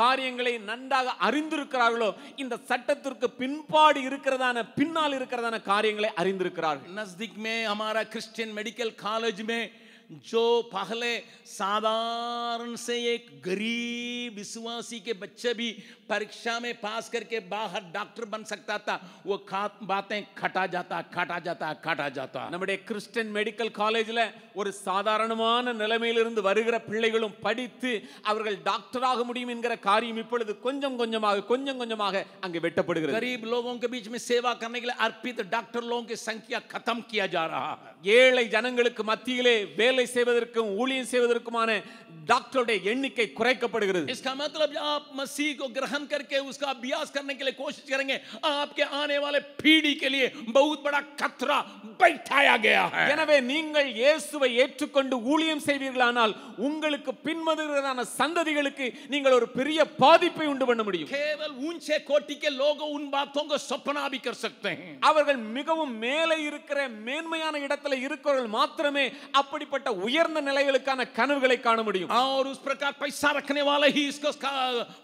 காரியங்களை நன்றாக அறிந்திருக்கிறார்களோ இந்த சட்டத்திற்கு பின்னால் இருக்கிறதான காரியங்களை அறிந்திருக்கிறார்கள். नजदीक में हमारा क्रिश्चियन मेडिकल कॉलेज में जो पहले साधारण से एक गरीब विश्वासी के बच्चे भी परीक्षा में पास करके बाहर डॉक्टर बन सकता था, वो बातें खटा जाता. நம்முடைய கிறிஸ்டியன் மெடிக்கல் காலேஜ்ல ஒரு சாதாரணமான நிலைமையிலிருந்து வருகிற பிள்ளைகளும் படித்து அவர்கள் டாக்டராக முடியும் என்கிற காரியம் இப்பொழுது கொஞ்சம் கொஞ்சமாக அங்கே வெட்டப்படுகிறது. गरीब लोगों के बीच में सेवा करने के लिए अर्पित डॉक्टर लोगों की संख्या खत्म किया जा रहा है. ஏழை ஜனங்களுக்கு மத்தியிலே வேலை செய்வதற்கும் ஊழியம் செய்வதற்குமான டாக்டருடைய எண்ணிக்கை குறைக்கப்படுகிறது. इसका मतलब आप मसीह को ग्रहण करके उसका अभ्यास करने के लिए कोशिश करेंगे, आपके आने वाले पीढ़ी के लिए बहुत बड़ा खतरा बैठाया गया है. எனவே நீங்கள் இயேசுவை ஏற்றுக்கொண்டு ஊழியம் செய்வீர்களானால் உங்களுக்கு பின்வருகிறதான சந்ததிகளுக்கு நீங்கள் ஒரு பெரிய பாதிப்பை உண்டு பண்ண முடியும். केवल ऊंचे कोटि के लोग उन बातों को सपना भी कर सकते हैं. அவர்கள் மிகவும் மேலே இருக்கிற மேன்மையான இடத்துல இருக்கிறவர்கள் மாத்திரமே அப்படிப்பட்ட உயர்ந்த நிலைகளுக்கான கனவுகளை காண முடியும். और उस प्रकार पैसा रखने वाले ही इसको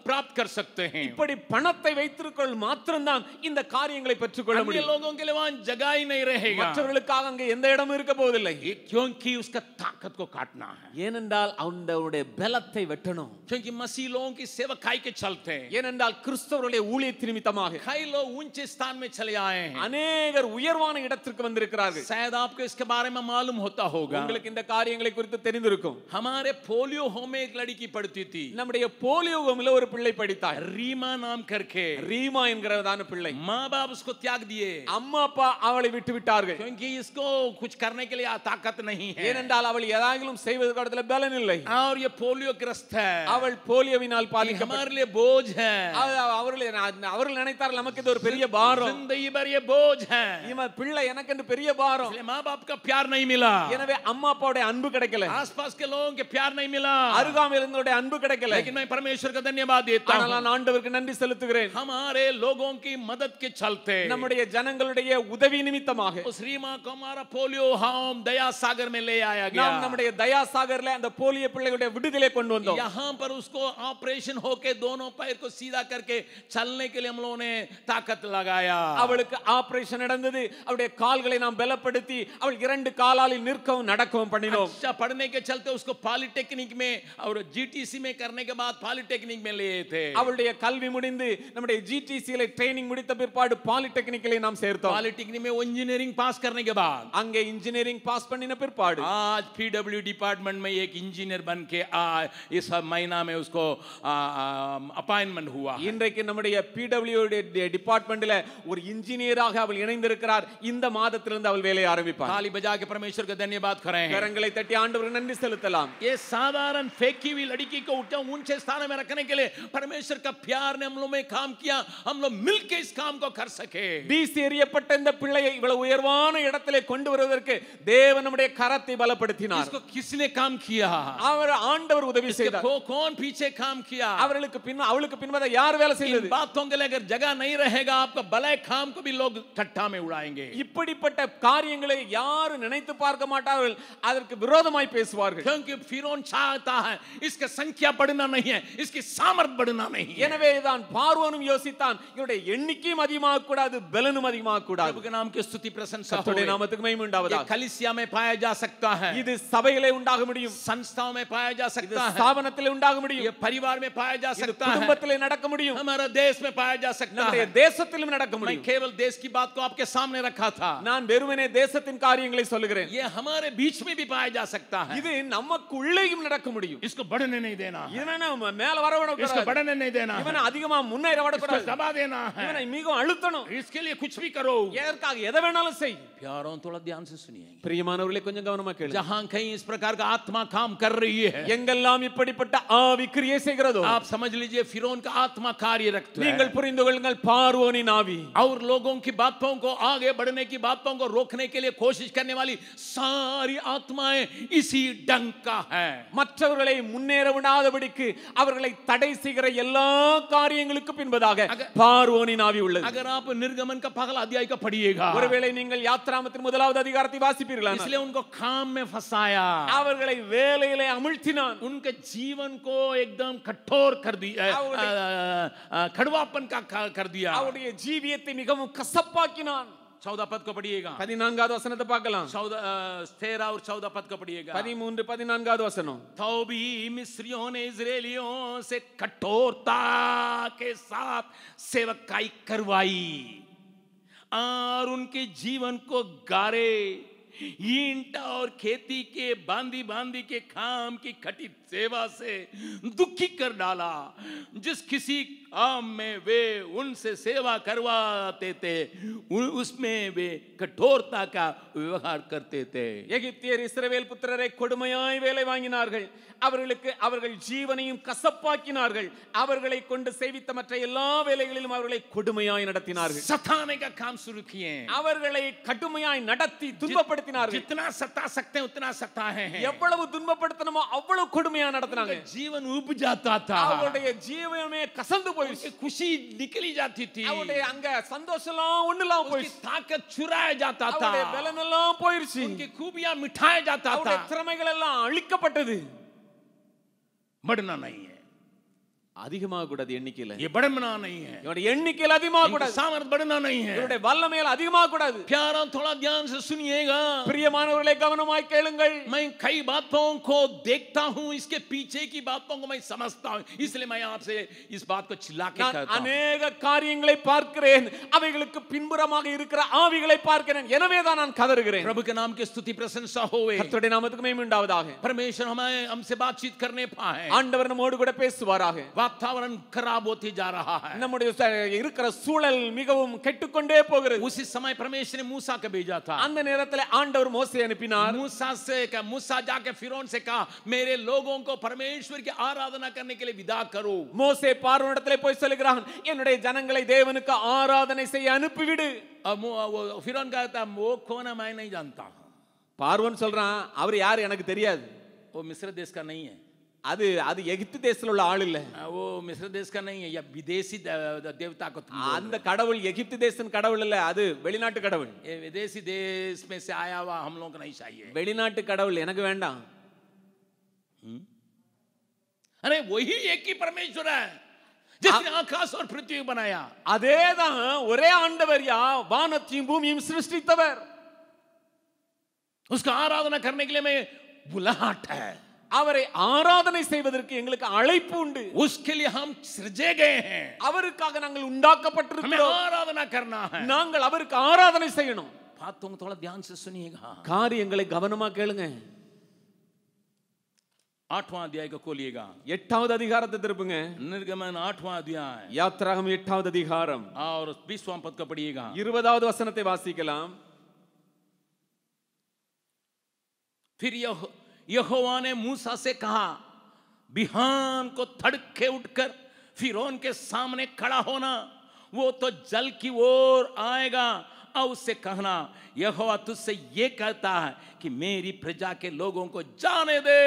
प्राप्त कर सकते हैं. இப்படி பணத்தை வைத்திருக்கிறவர்கள் மாத்திரம்தான் இந்த காரியங்களை பெற்றுக்கொள்ள முடியும். अन्य लोगों के लिए वहां जगह ही नहीं रहेगा. மற்றவர்களுக்காக அங்கே எந்த இடமும் இருக்க போவதில்லை. क्योंकि उसका ताकत को काटना है. ஏனென்றால் அவனுடைய பலத்தை வெட்டணும். क्योंकि मसीह लोगों की सेवकाई के चलते हैं. ஏனென்றால் கிறிஸ்தவருடைய ஊழியத்தின் நிமித்தமாக कई लोग ऊंचे स्थान में चले आए हैं. அநேகர் உயர்வான இடத்திற்கு வந்திருக்கிறார்கள். शायद आपको इसके बारे में मालूम होता होगा. உங்களுக்கு இந்த காரியங்களை குறித்து தெரிந்திருக்கும். हमारे पोलियो होम में एक लड़की पढ़ती थी. நம்முடைய போலியோ ஹோம்ல ஒரு பிள்ளை படித்தார். रीमा नाम करके. ரீமா என்கிறதான பிள்ளை. माँ बाप उसको त्याग दिए. அம்மா அப்பா அவளை விட்டு விட்டார்கள். क्योंकि इसको कुछ करने के लिए ताकत नहीं है. ஏனென்றால் அவள் ஏதாகிலும் செய்வதற்கு இடத்துல பலன் இல்லை. और ये पोलियो ग्रस्त है. அவள் போலியோவினால் பாதிக்கப்பட்ட हमारे लिए बोझ है. அவர்கள் நினைத்தார்கள் நமக்கு இது ஒரு பெரிய பாரம். जिंदगी भर ये बोझ है. இவன் பிள்ளை எனக்கு என்று பெரிய பாரம். इसलिए माँ बाप का प्यार नहीं मिला. எனவே அம்மா அப்பாவுடைய அன்பு கிடைக்கல. आसपास के लोगों के प्यार नहीं मिला. அருகாமையில் இருந்தவருடைய அன்பு கிடைக்கல. लेकिन मैं परमेश्वर का धन्यवाद देता हूं. நான் ஆண்டவருக்கு நன்றி செலுத்துகிறேன். हमारे लोगों की मदद के चलते நம்முடைய ஜனங்களுடைய உதவி நிமித்தமாக उस रीमा को हमारा पोलियो होम दया सागर में ले आया गया. நாம் நம்முடைய தயா சாகர்ல அந்த போலியோ பிள்ளைகளுடைய விடுதலை கொண்டு வந்தோம். यहां पर उसको ऑपरेशन होके दोनों पैर को सीधा करके चलने के लिए हम लोगों ने ताकत लगाया. அவளுக்கு ஆபரேஷன் நடந்தது. அவளுடைய கால்களை நாம் பலப்படுத்தி அவள் இரண்டு காலாலில் நிற்கவும் நடக்கவும் பண்ணினோம். अच्छा पढ़ने के चलते उसको पॉलिटेक्निक में और जीटीसी में करने के बाद पॉलिटेक्निक में लिए थे. அவளுடைய கல்வி முடிந்து நம்முடைய ஜிடிசில ட்ரெய்னிங் முடித்த பிற்பாடு பாலிடெக்னிக்கலை நாம் சேர்த்தோம். पॉलिटेक्निक में इंजीनियरिंग पास करने के बाद அங்கே இன்ஜினியரிங் பாஸ் பண்ணின பிற்பாடு आज पीडब्ल्यू डिपार्टमेंट में एक इंजीनियर बन के इस महीना में उसको अपॉइंटमेंट हुआ. இன்றைக்கு நம்முடைய பிடபிள்யூ டிபார்ட்மென்ட்ல ஒரு இன்ஜினியராக அவள் இணைந்திருக்கிறார். இந்த மாதத்திலிருந்து அவள் வேலையை ஆரம்பிப்பார். ताली बजा के परमेश्वर का धन्यवाद करें. கரங்களை தட்டி ஆண்டவருக்கு நன்றி செலுத்தலாம். ये साधारण फेंकी हुई लड़की को उठा ऊंचे स्थान में रखने के लिए परमेश्वर का प्यार ने हम लोग में काम किया. हम लोग मिलके इस काम को कर सके. வீசி எறியப்பட்ட இந்த பிள்ளையை இவ்வளவு உயர்வான இடத்திலே கொண்டு வருவதற்கு தேவன் நம்முடைய கரத்தை பலப்படுத்தினார். इसको किसने काम किया? அவர் ஆண்டவர் உதவி செய்தார். कौन पीछे काम किया? அவளுக்கு பின்பாக யார் வேலை செய்தது? इन बातों के लिए अगर जगह नहीं रहेगा आपका भले काम को भी लोग ठट्ठा में उड़ाएंगे. இப்படிப்பட்ட காரியங்களை யார் நினைத்து பார்க்க மாட்டார்கள். அதற்கு விரோதமாய் பேசுவார்கள். क्योंकि फिरौन चाहता है इसकी संख्या बढ़ना नहीं है, इसकी सामर्थ बढ़ना नहीं है. எனவே தான் பார்வோனும் யோசித்தான் இவருடைய எண்ணிக்கையும் அதிகமாக கூடாது, பலனும் அதிகமாக கூடாது. प्रभु के नाम की स्तुति प्रशंसा हो. கர்த்தருடைய நாமத்துக்கு மகிமை உண்டாவதாக. ये कलीसिया में पाया जा सकता है. இது சபையிலே உண்டாக முடியும். संस्थाओं में पाया जा सकता है. ஸ்தாபனத்திலே உண்டாக முடியும். ये परिवार में पाया जा सकता है. குடும்பத்திலே நடக்க முடியும். हमारा देश में पाया जा सकता நம்முடைய है। தேசத்திலும் நடக்க मैं முடியும். केवल देश की बात को आपके सामने रखा था, நான் வெறுமனே தேசத்தின் காரியங்களை சொல்லுகிறேன். ये हमारे बीच में भी पाया जा सकता है। இது நமக்குள்ளேயும் நடக்க முடியும். इसको बढ़ने नहीं देना है, இவனை மேல வர इसको விடக்கூடாது. बढ़ने नहीं देना है, இவனை அதிகமா முன்னேற इसको விடக்கூடாது. दबा देना இவனை है, மிகவும் அழுத்தணும். इसके लिए कुछ भी करो। எதற்காக எதை வேணாலும் செய். प्यारों, थोड़ा ध्यान से सुनिए। பிரியமானவர்களே கொஞ்சம் கவனமா கேளுங்க. जहां कहीं इस प्रकार का आत्मा काम कर रही है, எங்கெல்லாம் இப்படிப்பட்ட ஆவி கிரியை செய்கிறதோ आप समझ लीजिए फिरौन का आत्मा कार्य रखता है। நீங்கள் புரிந்து கொள்ளுங்கள், பார்வோனின் ஆவி और लोगों की बातों को आगे बढ़ने की बातों को रोकने के लिए कोशिश करने वाली सारी आत्माएं इसी डंक का है। மற்றவர்களை முன்னேற விடாதபடிக்கு அவர்களை தடை செய்கிற எல்லா காரியங்களுக்கு பின்பதாக பார்வோனின் ஆவி உள்ளது. अगर आप निर्गमन का पहला अध्याय का पढ़िएगा, ஒருவேளை நீங்கள் யாத்ராமத்தின் முதலாவது அதிகாரத்தை வாசிப்பீர்களா, इसलिए उनको काम में फंसाया, அவர்களை வேலையிலே அமிழ்த்தினான். उनके जीवन को एकदम कठोर कर दिया, कड़वापन का कर दिया, அவருடைய ஜீவியத்தை மிகவும் கசப்பாக்கினான். 14 पद को पढ़िएगा, 14வது வசனத்தை பார்க்கலாம். 13 और 14 पद को पढ़िएगा। 13 14வது வசனம். तो भी मिस्रियों ने इजरायलियों से कठोरता के साथ सेवकाई करवाई और उनके जीवन को गारे, ईंट और खेती के बांधी बांधी के काम की कठिन सेवा से दुखी कर डाला। जिस किसी काम में वे उनसे सेवा करवाते थे उसमें वे कठोरता का व्यवहार करते थे। எகிப்தியர் இஸ்ரவேல் புத்திரரை கொடுமையாய் வேலை வாங்கினார்கள். அவர்களுக்கு அவர்கள் ஜீவனையும் கசப்பாக்கினார்கள். அவர்களை கொண்டு செய்வித்த மற்ற எல்லா வேலைகளிலும் அவர்களை கொடுமையாய் நடத்தினார்கள். सताने का काम शुरू किए, அவர்களை கடுமையாய் நடத்தி துன்பப்படுத்தினார்கள். जितना सता सकते हैं उतना सताए हैं। எவ்வளவு துன்பப்படுத்தணுமோ அவ்வளவு கொடுமையா நடத்தினாங்க. जीवन उब जाता था, அவருடைய ஜீவனமே கசந்து போயிடுச்சு. खुशी निकली जाती थी, அவருடைய அங்க சந்தோஷம்லாம் ஒண்ணுலாம் போயிடுச்சு. ताकत चुराया जाता था, அவருடைய பலனெல்லாம் போயிடுச்சு. उनकी खूबियां मिटाया जाता था। அவருடைய திறமைகள் எல்லாம் அழிக்கப்பட்டது. बढ़ना नहीं है, அதிகமாக கூடாது எண்ணிக்கையில. ये बढ़ना नहीं है, இவருடைய எண்ணிக்கையில அதிகமாக கூடாது. सामर्थ बढ़ना नहीं है। இவருடைய வல்லமையில அதிகமாக கூடாது. प्यारा, थोड़ा ध्यान से सुनिएगा। பிரியமானவர்களே கவனமாய் கேளுங்கள். मैं कई बातों को देखता हूं, इसके पीछे की बातों को मैं समझता हूं, इसलिए मैं आपसे इस बात को चिल्ला के कहता हूं। अनेक காரியங்களை பார்க்கிறேன், அவைகளுக்கு பின்புறமாக இருக்கிற ஆவிகளை பார்க்கிறேன். எனவே தான் நான் கதறுகிறேன். प्रभु के नाम की स्तुति प्रशंसा होवे, கர்த்தருடைய நாமத்துக்கு மகிமை உண்டாவதாக. परमेश्वर हमसे बातचीत करने पाए, ஆண்டவர் நம்மோடு கூட பேசுவாராக. वातावरण खराब होते जा रहा है, நம்முடைய இருக்கிற சூழல் மிகவும் கெட்டுக்கொண்டே போகிறது. उसी समय परमेश्वर ने मूसा को भेजा था। அந்த நேரத்தில் ஆண்டவர் மோசே அனுப்பினார். मूसा जाके फिरौन से कहा, मेरे लोगों को परमेश्वर की आराधना करने के लिए विदा करो। மோசே பார்வோனிடத்திலே போய் சொல்கிறான், என்னுடைய ஜனங்களை தேவனுக்கு ஆராதனை செய்ய அனுப்பிவிடு. फिरौन कहता, वो कौन है मैं नहीं जानता। பார்வோன் சொல்றான், அவர் யார் எனக்கு தெரியாது. वो मिस्र देश का नहीं है, அது எகிப்து தேசத்துல உள்ள ஆள் இல்ல. वो मिस्र देश का नहीं है, या विदेशी देवता को அந்த கடவுள் எகிப்து தேசத்தின் கடவுள் இல்ல, அது வெளிநாட்டு கடவுள். ये विदेशी देश में से आया हुआ हम लोग को नहीं चाहिए। வெளிநாட்டு கடவுள் எனக்கு வேண்டாம். अरे वही एक ही परमेश्वर है जिसने आकाश और पृथ्वी बनाया। அதேதான் ஒரே ஆண்டவர் யா வானத்தையும் பூமியையும் சிருஷ்டித்தவர். उसका आराधना करने के लिए मैं बुलाहट है, அவரை ஆராதனை செய்வதற்கு எங்களுக்கு அழைப்பு உண்டு. उसके लिए हम सृजे गए हैं, அவருக்காக நாங்கள் உண்டாக்கப்பட்டிருக்கிறோம். हमें आराधना करना है। நாங்கள் அவருக்கு ஆராதனை செய்யணும். बातों को थोड़ा ध्यान से सुनिएगा, காரியங்களை கவனமா கேளுங்க. 8वां अध्याय को खोलिएगा, 8வது அதிகாரத்தை திருப்புங்க. निर्गमन 8वां अध्याय யாத்ராகமம் 8வது அதிகாரம் और 20वां पद को पढ़िएगा। 20வது வசனத்தை வாசிக்கலாம். फिर यहोवा ने मूसा से कहा, बिहान को तड़के उठकर फिरौन के सामने खड़ा होना, वो तो जल की ओर आएगा और उससे कहना, यहोवा तुझसे ये कहता है कि मेरी प्रजा के लोगों को जाने दे।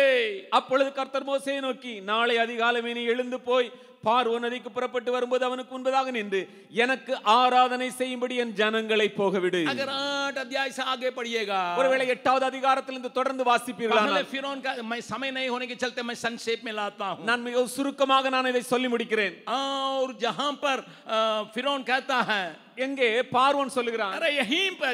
அப்பொழுது கர்த்தர் மோசேயை நோக்கி, நாளை அதிகாலமே நீ எழுந்து போய் பார்வோன் நதிக்கு புறப்பட்டு வரும்போது அவனுக்கு முன்பதாக நின்று எனக்கு ஆராதனை செய்யும்படி என் ஜனங்களை போகவிடு. अगर 8 अध्याय से आगे पढ़िएगा, ஒருவேளை 8வது அதிகாரத்திலிருந்து தொடர்ந்து வாசிப்பீர்களானால், फिरौन का मैं समय नहीं होने के चलते मैं संक्षेप में लाता हूं, நான் மிக சுருக்கமாக நான் இதை சொல்லி முடிக்கிறேன். और जहां पर फिरौन कहता है, எங்கே பார்வோன் சொல்லுகிறான், अरे यहीं पर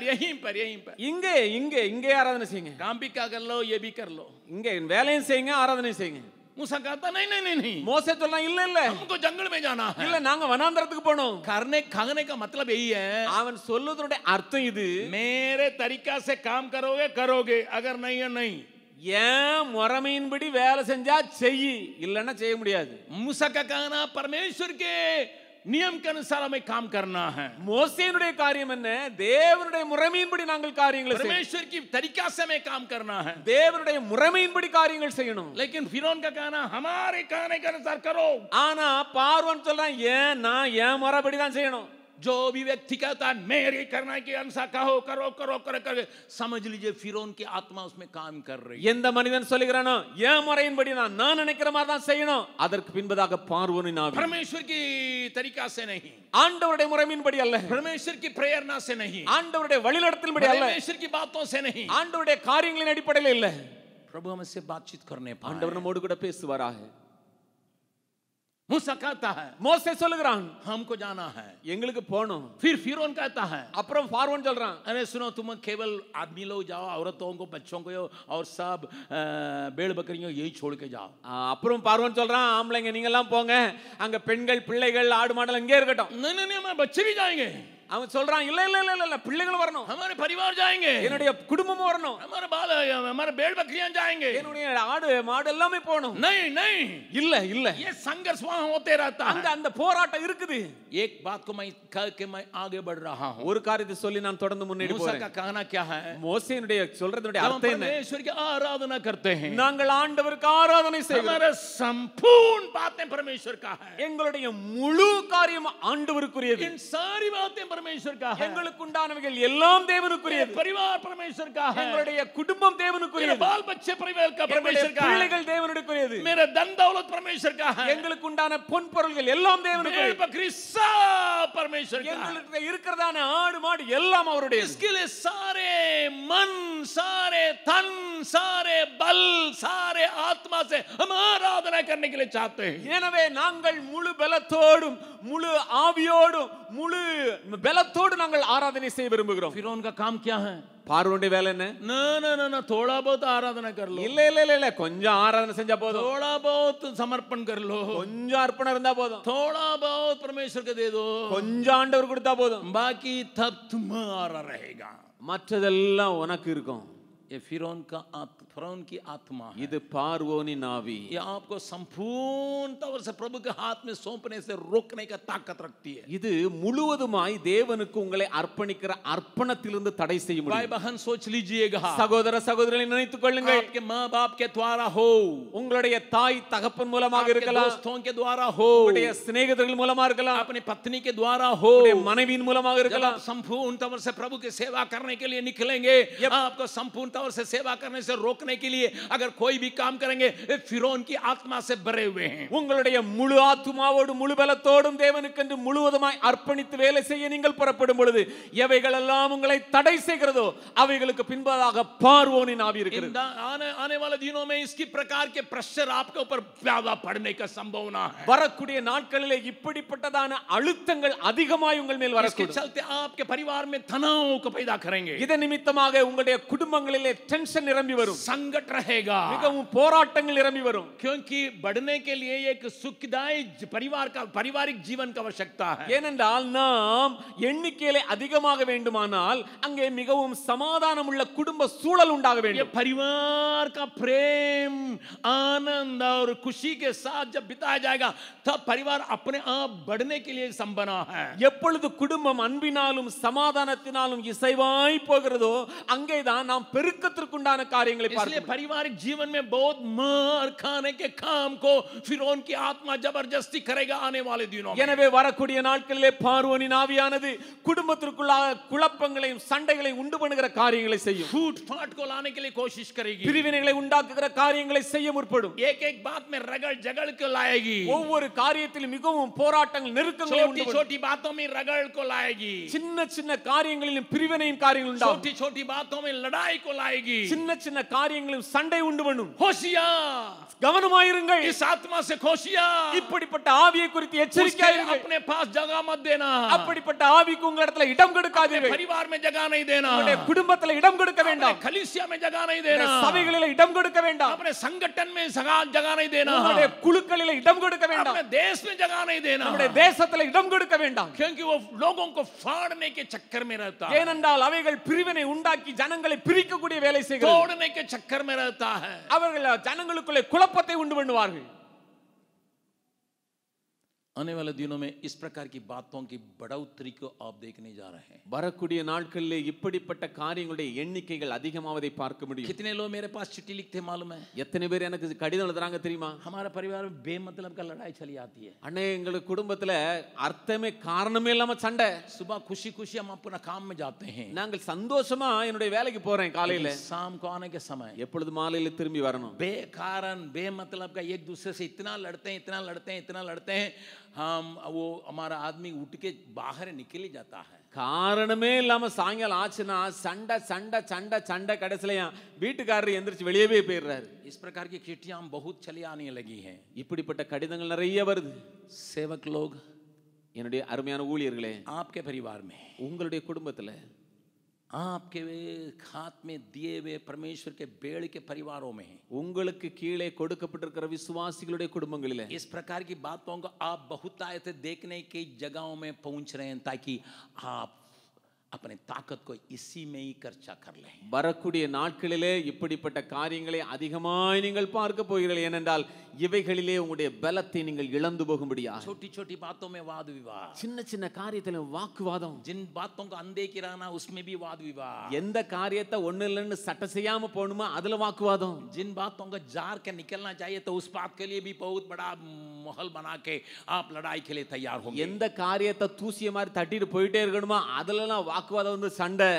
இங்கே இங்கே இங்கே ஆராதனை செய்யுங்க, काम भी क्या कर लो, ये भी कर लो, இங்கே வேலையும் செய்யுங்க, ஆராதனை செய்யுங்க. मूसा कहता नहीं नहीं नहीं नहीं, மோசே சொல்றான் இல்ல இல்ல हमको जंगल में जाना है। இல்ல நாங்க வனாந்தரத்துக்கு போறோம். करने खाने का मतलब यही है, அவன் சொல்லுவதனுடைய அர்த்தம் இது, मेरे तरीका से काम करोगे करोगे, अगर नहीं है नहीं। ஏன் முறைமையின்படி வேலை செஞ்சா செய், இல்லன்னா செய்ய முடியாது. मूसा का कहना परमेश्वर के नियम के अनुसार हमें काम करना है। மோசேனுடைய காரியம் என்ன? தேவனுடைய முறைமையின்படி நாங்கள் காரியங்களை செய்யணும். परमेश्वर की तरीका से हमें काम करना है, தேவனுடைய முறைமையின்படி காரியங்கள் செய்யணும். लेकिन फिरौन का कहना हमारे कहने के अनुसार करो। ஆனா பார்வோன் சொல்றான் ஏன் நான் ஏன் முறைப்படி தான் செய்யணும். जो भी व्यक्ति कहता है मेरे करना के अनुसार कहो करो करो करो करो, समझ लीजिए फिरौन की आत्मा उसमें काम कर रही है। எந்த மனிதன் சொல்லுகிறானோ ஏன் முறையின்படி நான் நினைக்கிற மாதிரி தான் செய்யணும், அதற்கு பின்பதாக பார்வோனின் ஆவி, परमेश्वर की तरीका से नहीं, ஆண்டவருடைய முறைமையின்படி அல்ல, परमेश्वर की प्रेरणा से नहीं, ஆண்டவருடைய வழிநடத்தலின்படி அல்ல, परमेश्वर की बातों से नहीं, ஆண்டவருடைய காரியங்களின் அடிப்படையில் இல்ல. प्रभु हमसे बातचीत करने पाए। ஆண்டவர் நம்மோடு கூட பேசுவாராக. मूसा कहता है மோசே சொல்லுகிறான் हमको जाना है, எங்களுக்கு போணும். फिर फिरौन कहता है அப்புறம் பார்வோன் சொல்றான் अरे सुनो तुम केवल आदमी लोग जाओ, औरतों को बच्चों को और सब भेड़ बकरियों यही छोड़ के जाओ। அப்புறம் பார்வோன் சொல்றான் ஆம்பளைங்க நீங்க எல்லாம் போங்க, அங்க பெண்கள் பிள்ளைகள் ஆடு மாடல் இங்கே இருக்கட்டும். नहीं नहीं नहीं, हमारे बच्चे भी जाएंगे, அவன் சொல்றான் இல்ல இல்ல இல்ல இல்ல பிள்ளைகள் வரணும், हमारे परिवार जाएंगे, என்னுடைய குடும்பமும் வரணும், हमारे बाल हमारे भेड़ बकरियां जाएंगे, என்னுடைய ஆடு மாடு எல்லாமே போகணும். नहीं नहीं, இல்ல இல்ல ये संघर्ष वहां होते रहता அங்க है। அந்த போராட்டம் இருக்குது. एक बात को मैं कह के मैं आगे बढ़ रहा हूं। ஒரு காரியத்தை சொல்லி நான் தொடர்ந்து முன்னேறி मूसा போறேன். का कहना क्या है? மோசேனுடைய சொல்றதுடைய जब हम அர்த்தம் என்ன? परमेश्वर की आराधना करते हैं, நாங்கள் ஆண்டவருக்கு ஆராதனை செய்கிறோம், हमारे संपूर्ण बातें परमेश्वर का है, எங்களுடைய முழு காரியம் ஆண்டவருக்குரியது, इन सारी बातें परमेश्वर का है, எங்களுக்கு உண்டானவைகள் எல்லாம் தேவனுக்குரியது, परिवार परमेश्वर का है, எங்களுடைய குடும்பம் मेरे தேவனுக்குரியது, बाल बच्चे परिवार का எங்களுடைய परमेश्वर का है, பிள்ளைகள் தேவனுக்குரியது, मेरे धन दौलत परमेश्वर का है, எங்களுக்கு உண்டான பொன் பொருள்கள் எல்லாம் भेड़ தேவனுக்குரியது, बकरी सब परमेश्वर का है। எங்களுக்கு இருக்கிறதான ஆடு மாடு எல்லாம் அவருடையது. इसके लिए सारे मन, सारे धन, सारे बल, सारे आत्मा से हम आराधना करने के लिए चाहते हैं। எனவே நாங்கள் முழு பலத்தோடும் முழு ஆவியோடும் முழு பலத்தோடு நாங்கள் ஆராதனை செய்ய விரும்புகிறோம். फिरौन का काम क्या है? பார்வோனுடைய வேலை என்ன? ना ना ना ना, थोड़ा बहुत आराधना कर लो, இல்ல இல்ல இல்ல இல்ல கொஞ்சம் ஆராதனை செஞ்சா போதும், थोड़ा बहुत समर्पण कर लो, கொஞ்சம் அர்ப்பணம் இருந்தா போதும், थोड़ा बहुत परमेश्वर को दे दो, கொஞ்சம் ஆண்டவர் கொடுத்தா போதும், बाकी तब तुम्हारा रहेगा। மற்றதெல்லாம் உனக்கு இருக்கும். ये फिरौन की आत्मा है, இது பார்வோனின் ஆவி. ये आपको संपूर्ण तौर से प्रभु के हाथ में सौंपने से रोकने का ताकत रखती है। இது முழுவதுமாய் தேவனுக்கு உங்களை அர்ப்பணிக்கிற அர்ப்பணத்திலிருந்து தடை செய்ய भाई முடியும். बहन सोच लीजिएगा, சகோதர சகோதரிகளை நினைத்துக் கொள்ளுங்கள், आपके माँ बाप के द्वारा हो, உங்களுடைய தாய் தகப்பன் மூலமாக आपके இருக்கலாம், दोस्तों के द्वारा हो, உங்களுடைய சிநேகிதர்கள் மூலமா இருக்கலாம், अपनी पत्नी के द्वारा हो, உங்களுடைய மனைவியின் மூலமாக जब இருக்கலாம். आप संपूर्ण तौर से प्रभु की सेवा करने के लिए निकलेंगे, आपको संपूर्ण तौर से सेवा करने से रोकने के लिए अगर कोई भी काम करेंगे, फिरौन की आत्मा से भरे हुए हैं। உங்களுடைய முழு ஆத்துமாவோடு முழு பலத்தோடும் தேவனுக்கென்று முழுவதுமாய் அர்ப்பணித்து வேலை செய்ய நீங்கள் புறப்படும் பொழுது எவைகள் எல்லாம் உங்களை தடை செய்கிறதோ அவைகளுக்கு பின்பதாக பார்வோனின் ஆவி இருக்கிறது. आने वाले दिनों में इसकी प्रकार के प्रेशर आपके ऊपर ज्यादा पड़ने का संभावना है। வரக்கூடிய நாட்களிலே இப்படிப்பட்டதான அழுத்தங்கள் அதிகமாய் உங்கள் மேல் इसके வரக்கூடும். चलते आपके परिवार में तनाव को पैदा करेंगे, இதன் நிமித்தமாக உங்களுடைய குடும்பங்களிலே டென்ஷன் நிரம்பி வரும், संकट रहेगा, மிகவும் போராட்டங்கள் நிரம்பி வரும். क्योंकि बढ़ने के लिए एक सुखदायी पारिवारिक जीवन की आवश्यकता है। ஏனென்றால் நாம் எண்ணிக்கையிலே அதிகமாக வேண்டுமானால் அங்கே மிகவும் சமாதானம் உள்ள குடும்ப சூழல் உண்டாக ये வேண்டும். परिवार का प्रेम, आनंद और खुशी के साथ जब बिताया जाएगा तब परिवार अपने आप बढ़ने के लिए संबना है। எப்பொழுது குடும்பம் அன்பினாலும் சமாதானத்தினாலும் இசைவாய் போகிறதோ அங்கேதான் நாம் பெருக்கத்திற்குண்டான காரியங்களை इसलिए பார்க்கிறோம். पारिवारिक जीवन में बहुत मार खाने के काम को फिरौन की आत्मा जबरदस्ती करेगा आने वाले दिनों में। எனவே வரக்கூடிய நாட்களிலே பார்வோனின் ஆவியானது குடும்பத்திற்குள்ள குழப்பங்களையும் சண்டைகளையும் உண்டு பண்ணுகிற காரியங்களை செய்யும், फूट फाट को लाने के लिए कोशिश करेगी, பிரிவினைகளை உண்டாக்குகிற காரியங்களை செய்ய முற்படும், एक एक बात में रगड़ झगड़ को लाएगी, ஒவ்வொரு காரியத்திலும் மிகவும் போராட்டங்கள் நெருக்கங்களை छोटी உண்டு பண்ணும், छोटी बातों में रगड़ को लाएगी, சின்ன சின்ன காரியங்களிலும் பிரிவினையின் காரியங்கள் உண்டாகும், छोटी छोटी बातों में लड़ाई को लाएगी। சின்ன சின்ன காரியங்களும் சண்டை உண்டு பண்ணும். होशियार, கவனமாயிருங்கள். इस आत्मा से होशियार, இப்படிப்பட்ட ஆவியை குறித்து எச்சரிக்கையாயிருங்கள். अपने पास जगह मत देना, அப்படிப்பட்ட ஆவிக்கு உங்க இடத்துல இடம் கொடுக்காதீர்கள். परिवार में जगह नहीं देना, உங்களுடைய குடும்பத்துல இடம் கொடுக்க வேண்டாம். कलीसिया में जगह नहीं देना, சபைகளிலே இடம் கொடுக்க வேண்டாம். अपने संगठन में जगह नहीं देना, உங்களுடைய குழுக்களிலே இடம் கொடுக்க வேண்டாம். अपने देश में जगह नहीं देना, நம்முடைய தேசத்துல இடம் கொடுக்க வேண்டாம். क्योंकि वो लोगों को फाड़ने के चक्कर में रहता है, ஏனென்றால் அவைகள் பிரிவினை உண்டாக்கி ஜனங்களை பிரிக்கக்கூடிய வேலை செய்கிறது. तोड़ने के चक्कर में रहता है, அவர்கள் ஜனங்களுக்குள்ளே குழப்பத்தை உண்டு பண்ணுவார்கள். आने वाले दिनों में इस प्रकार की बातों की बढ़ोतरी को आप देखने जा रहे हैं। வரக்கூடிய நாட்களிலே இப்படிப்பட்ட காரியங்களுடைய எண்ணிக்கைகள் அதிகமாவதை பார்க்க முடியும். कितने लोग मेरे पास चिट्ठी लिखते मालूम है? எத்தனை பேர் எனக்கு கடிதம் எழுதுறாங்க தெரியுமா? हमारे परिवार में बेमतलब का लड़ाई चली आती है। அண்ணே எங்க குடும்பத்துல அர்த்தமே காரணமே இல்லாம சண்டை. सुबह खुशी खुशी हम अपना काम में जाते हैं, நாங்கள் சந்தோஷமா என்னுடைய வேலைக்கு போறேன் காலையில, शाम को आने के समय எப்பொழுது மாலையில திரும்பி வரணும். बेकारण बेमतलब का एक दूसरे से इतना लड़ते हैं, इतना लड़ते हैं, हम वो हमारा आदमी उठ के बाहर निकल ही जाता है। காரணமே இல்லாம சாயங்காலம் ஆச்சுன்னா சண்டை சண்டை சண்டை சண்டை கடைசிலையா வீட்டுக்காரர் எந்திரிச்சு வெளியே போயிடுறாரு. इस प्रकार की चिट्ठियां बहुत चली आने लगी हैं। இப்படிப்பட்ட கடிதங்கள் நிறைய வருது. सेवक लोग, என்னுடைய அருமையான ஊழியர்களே, आपके परिवार में, உங்களுடைய குடும்பத்துல आपके हाथ में दिए हुए परमेश्वर के बेड़ के परिवारों में, உங்களுக்கு கீழே கொடுக்கப்பட்டிருக்கிற விசுவாசிகளுடைய குடும்பங்களிலே इस प्रकार की बातों को आप बहुत आए थे देखने की जगहों में पहुंच रहे हैं, ताकि आप अपने ताकत को इसी में ही खर्चा कर लें। வரக்கூடிய நாட்களிலே இப்படிப்பட்ட காரியங்களை அதிகமாய் நீங்கள் பார்க்க போகிறீர்கள். ஏனென்றால் இவைகளிலே உங்களுடைய பலத்தை நீங்கள் இழந்து போகும்படியாக छोटी छोटी बातों में वाद विवाद, சின்ன சின்ன காரியத்துல வாக்குவாதம், जिन बातों को अनदेखी रहना उसमें भी वाद विवाद, எந்த காரியத்தை ஒண்ணு இல்லைன்னு சட்டை செய்யாம போகணுமா அதுல வாக்குவாதம், जिन बातों को जार के निकलना चाहिए तो उस बात के लिए भी बहुत बड़ा माहौल बना के आप लड़ाई के लिए तैयार होंगे। எந்த காரியத்தை தூசிய மாதிரி தட்டிட்டு போயிட்டே இருக்கணுமா அதுலலாம் வாக்குவாதம் வந்து சண்டை.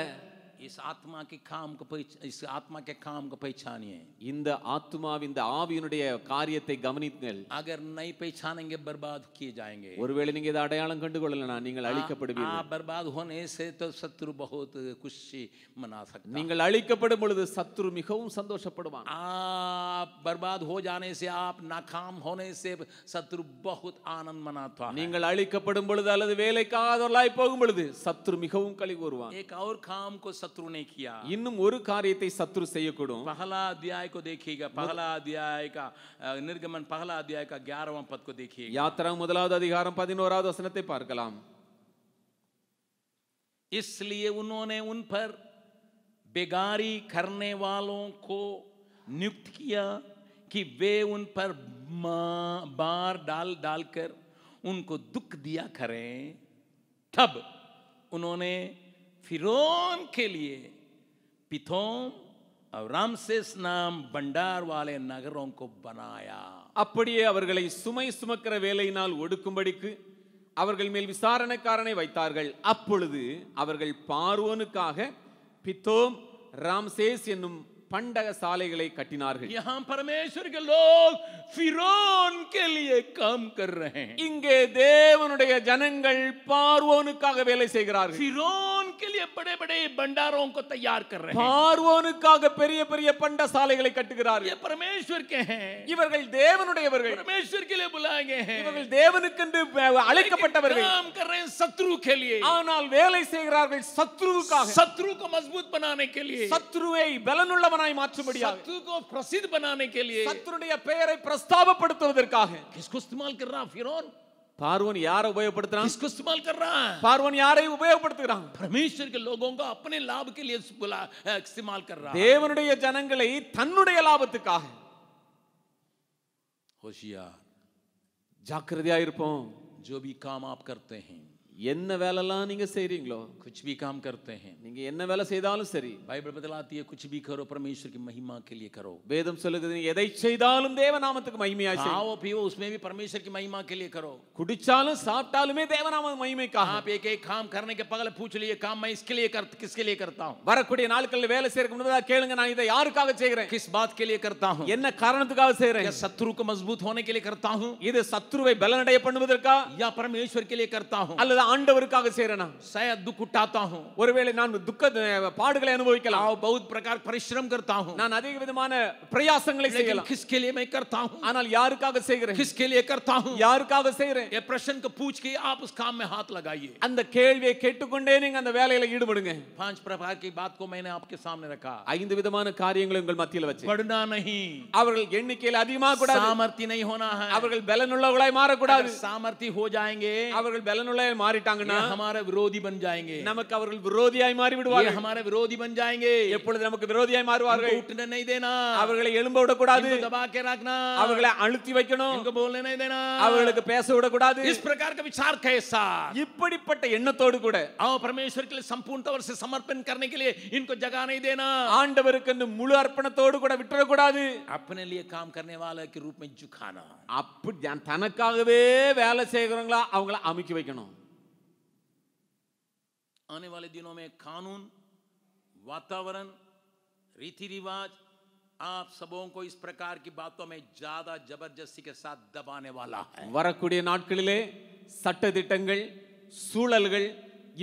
इस आत्मा के काम को पहचानिए। இந்த ஆத்துமாவின் இந்த ஆவியினுடைய காரியத்தை கவனியுங்கள். अगर नहीं पहचानेंगे बर्बाद किए जाएंगे। ஒருவேளை நீங்க இதை அடையாளம் கண்டு கொள்ளலனா நீங்கள் அழிக்கப்படுவீர்கள். आप बर्बाद होने से तो शत्रु बहुत खुशी मना सकता है। நீங்கள் அழிக்கப்படும் பொழுது சத்துரு மிகவும் சந்தோஷப்படுவான். आप बर्बाद हो जाने से, आप नाकाम होने से शत्रु बहुत आनंद मनाता है। நீங்கள் அழிக்கப்படும் பொழுது அல்லது வேலைக்காதவர்களாய் போகும் பொழுது சத்துரு மிகவும் களி கூறுவான். एक और काम को शत्रु ने किया। இன்னும் ஒரு காரியத்தை சத்துரு செய்யக்கூடும். पहला अध्याय को देखिएगा, पहला अध्याय का निर्गमन पहला अध्याय का 11वां पद को देखिएगा। யாத்திரா முதலாவது அதிகாரம் 11வது வசனத்தை பார்க்கலாம். इसलिए उन्होंने उन पर बेगारी करने वालों को नियुक्त किया कि वे उन पर बार डालकर उनको दुख दिया करें। तब उन्होंने फिरौन के लिए पिथोम और रामसेस नाम भंडार वाले नगरों को बनाया। அப்படியே அவர்களை சுமை சுமக்கிற வேலையினால் ஒடுக்கும்படிக்கு அவர்கள் மேல் விசாரணைக்காரனை வைத்தார்கள். அப்பொழுது அவர்கள் பார்வோனுக்காக பித்தோம் ராம்சேஸ் என்னும் பண்டக சாலைகளை கட்டினார்கள். यहाँ परमेश्वर के लोग फिरौन के लिए काम कर रहे हैं। இங்கே தேவனுடைய ஜனங்கள் பார்வோனுக்காக வேலை செய்கிறார்கள். फिरौन के लिए बड़े बड़े भंडारों को तैयार कर रहे हैं। பார்வோனுக்காக பெரிய பெரிய பண்ட சாலைகளை கட்டுகிறார்கள். ये परमेश्वर के हैं, இவர்கள் தேவனுடையவர்கள், परमेश्वर के लिए बुलाए गए हैं, இவர்கள் தேவனுக்கென்று அழைக்கப்பட்டவர்கள். काम कर रहे हैं शत्रु के लिए, ஆனால் வேலை செய்கிறார்கள் சத்ருவுக்காக, शत्रु को मजबूत बनाने के लिए, சத்ருவை பலனுள்ளவனாய் மாற்றும்படியாக, शत्रु को प्रसिद्ध बनाने के लिए, சத்ருடைய பெயரை பிரஸ்தாபப்படுத்துவதற்காக. किसको इस्तेमाल कर रहा फिरौन? பார்வோன் யாரை உபயோகப்படுத்துறான்? किसको इस्तेमाल कर रहा है? பார்வோன் யாரை உபயோகப்படுத்துகிறான்? परमेश्वर के लोगों को अपने लाभ के लिए इस्तेमाल कर रहा है। தேவனுடைய ஜனங்களை தன்னுடைய லாபத்துக்காக. होशियार, ஜாக்கிரதையா இருப்போம். जो भी काम आप करते हैं, என்ன வேலைலாம் நீங்க செய்றீங்களோ, कुछ भी काम करते हैं, நீங்க என்ன வேலை செய்தாலும் சரி, बाइबल बतलाती है कुछ भी करो परमेश्वर की महिमा के लिए करो। வேதம் சொல்லுகிறது நீ எதை செய்தாலும் தேவநாமத்துக்கு மகிமையாய் செய். खाओ पियो उसमें भी परमेश्वर की महिमा के लिए करो। குடிச்சாலும் சாப்பிட்டாலுமே தேவநாம மகிமைக்காக. आप एक एक काम करने के पहले पूछ लिए काम मैं किसके लिए करता हूँ? வரக்கூடிய நாட்களில் வேலை செய்யறதுக்கு முன்னதாக கேளுங்க, நான் இதை யாருக்காக செய்கிறேன், किस बात के लिए करता हूँ, என்ன காரணத்துக்காக செய்கிறேன், क्या शत्रु को मजबूत होने के लिए करता हूँ, இது சத்ருவை பலனடைய பண்ணுவதற்கா, या परमेश्वर के लिए करता हूँ, அல்லது ஆண்டவருக்காக செய்றேனா? शायद दुख उठाता हूं, ஒருவேளை நான் பாடுகளை அனுபவிக்கலாம், और बहुत प्रकार परिश्रम करता हूं, நான் அதிக விதமான பிரயாசங்களை लेकिन செய்யலாம். किसके लिए मैं करता हूं, ஆனால் யாருக்காக செய்கிறேன்? किसके लिए करता हूं, யாருக்காக செய்றேன்? ये प्रश्न को पूछ के आप उस काम में हाथ लगाइए. அந்த கேள்வியை கேட்டுக்கொண்டே நீங்க அந்த வேலையில ஈடுபடுங்க. 5 प्रकार की बात को मैंने आपके सामने रखा. 5 விதமான காரியங்களை உங்கள் மத்தியில வச்சு. बढ़ना नहीं, அவர்கள் எண்ணிக்கையில் அதிகமாக கூடாது, सामर्थ्य नहीं होना है. அவர்கள் பலனுள்ளவர்களாய் மாற கூடாது. सामर्थ्य हो जाएंगे, அவர்கள் பலனுள்ளவராய் மாறிட்டாங்கன்னா हमारे विरोधी बन जाएंगे, நமக்கு அவர்கள் விரோதியாய் மாறி ये விடுவார்கள். हमारे विरोधी बन जाएंगे. எப்பொழுது நமக்கு விரோதியாய் மாறுவார்கள்? इनको उठने नहीं देना, அவர்களை எழும்ப விட கூடாது, इनको दबा के रखना, அவர்களை அழுத்தி வைக்கணும், इनको बोलने नहीं देना, அவர்களுக்கு பேச விட கூடாது. इस प्रकार का विचार कैसा, இப்படிப்பட்ட எண்ணத்தோடு கூட और परमेश्वर के लिए संपूर्ण तौर से समर्पण करने के लिए इनको जगह नहीं देना, ஆண்டவருக்கு முழு அர்ப்பணத்தோடு கூட விட்டுற கூடாது. अपने लिए काम करने वाले के रूप में झुकाना, அப்படி தனக்காகவே வேலை செய்கிறவங்களா அவங்கள அமுக்கி வைக்கணும். आने वाले दिनों में कानून, वातावरण, रीति रिवाज आप सबों को इस प्रकार की बातों में ज्यादा जबरदस्ती के साथ दबाने वाला है. வரக்கூடிய நாட்களிலே சட்ட திட்டங்கள், சூழல்கள்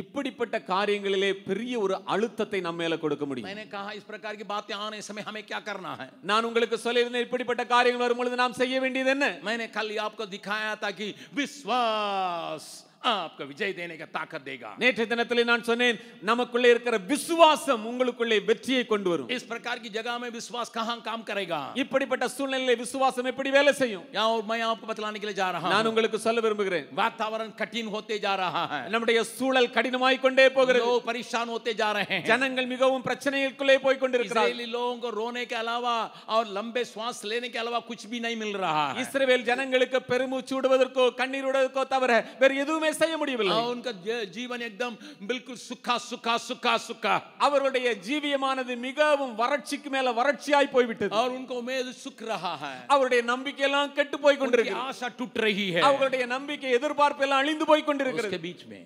இப்படிப்பட்ட காரியங்களிலே பெரிய ஒரு அழுத்தத்தை நம்ம மேல கொடுக்க முடியும். मैंने कहा इस प्रकार की बातें आने समय हमें क्या करना है. நான் உங்களுக்கு சொல்லியிருந்தேன் இப்படிப்பட்ட காரியங்கள் வரும்பொழுது நாம் செய்ய வேண்டியது என்ன. मैंने कल आपको दिखाया था कि विश्वास आपको विजय देने का ताकत देगा. நேற்றைய தினத்திலே நான் சொன்னேன் நமக்குள்ளே இருக்கிற விசுவாசம் உங்களுக்குள்ளே வெற்றியை கொண்டு வரும். इस प्रकार की जगह में विश्वास कहां काम करेगा. இப்படிப்பட்ட சூழ்நிலையிலே விசுவாசம் எப்படி வேலை செய்யும்? और मैं आपको बतलाने के लिए जा रहा हूं. நான் உங்களுக்கு சொல்ல விரும்புகிறேன். वातावरण कठिन होते जा रहा है, நம்முடைய சூழல் கடினமாய் கொண்டே போகிறது, लोग परेशान होते जा रहे हैं, ஜனங்கள் மிகவும் பிரச்சனைகளுக்குள்ளே போய் கொண்டிருக்கிறார்கள். इस्राएली लोगों को रोने के अलावा और लंबे श्वास लेने के अलावा कुछ भी नहीं मिल रहा है. இஸ்ரவேல் ஜனங்களுக்கு பெருமூச்சு விடுவதற்கோ கண்ணீர் விடுவதற்கோ தவிர வேறு எதுவுமே செய்ய முடியவில்லை. उनका जीवन एकदम बिल्कुल सूखा सूखा सूखा सूखा, அவர்களுடைய ஜீவியமானது மிகவும் வறட்சிக்கு மேல வறட்சியாய் போய்விட்டது. और उनको उम्मीद सूख रहा है, அவருடைய நம்பிக்கை எல்லாம் கெட்டு போய் கொண்டிருக்கிறது, आशा टूट रही है, அவர்களுடைய நம்பிக்கை எதிர்பார்ப்பு எல்லாம் அழிந்து போய் கொண்டிருக்கிறது. उसके बीच में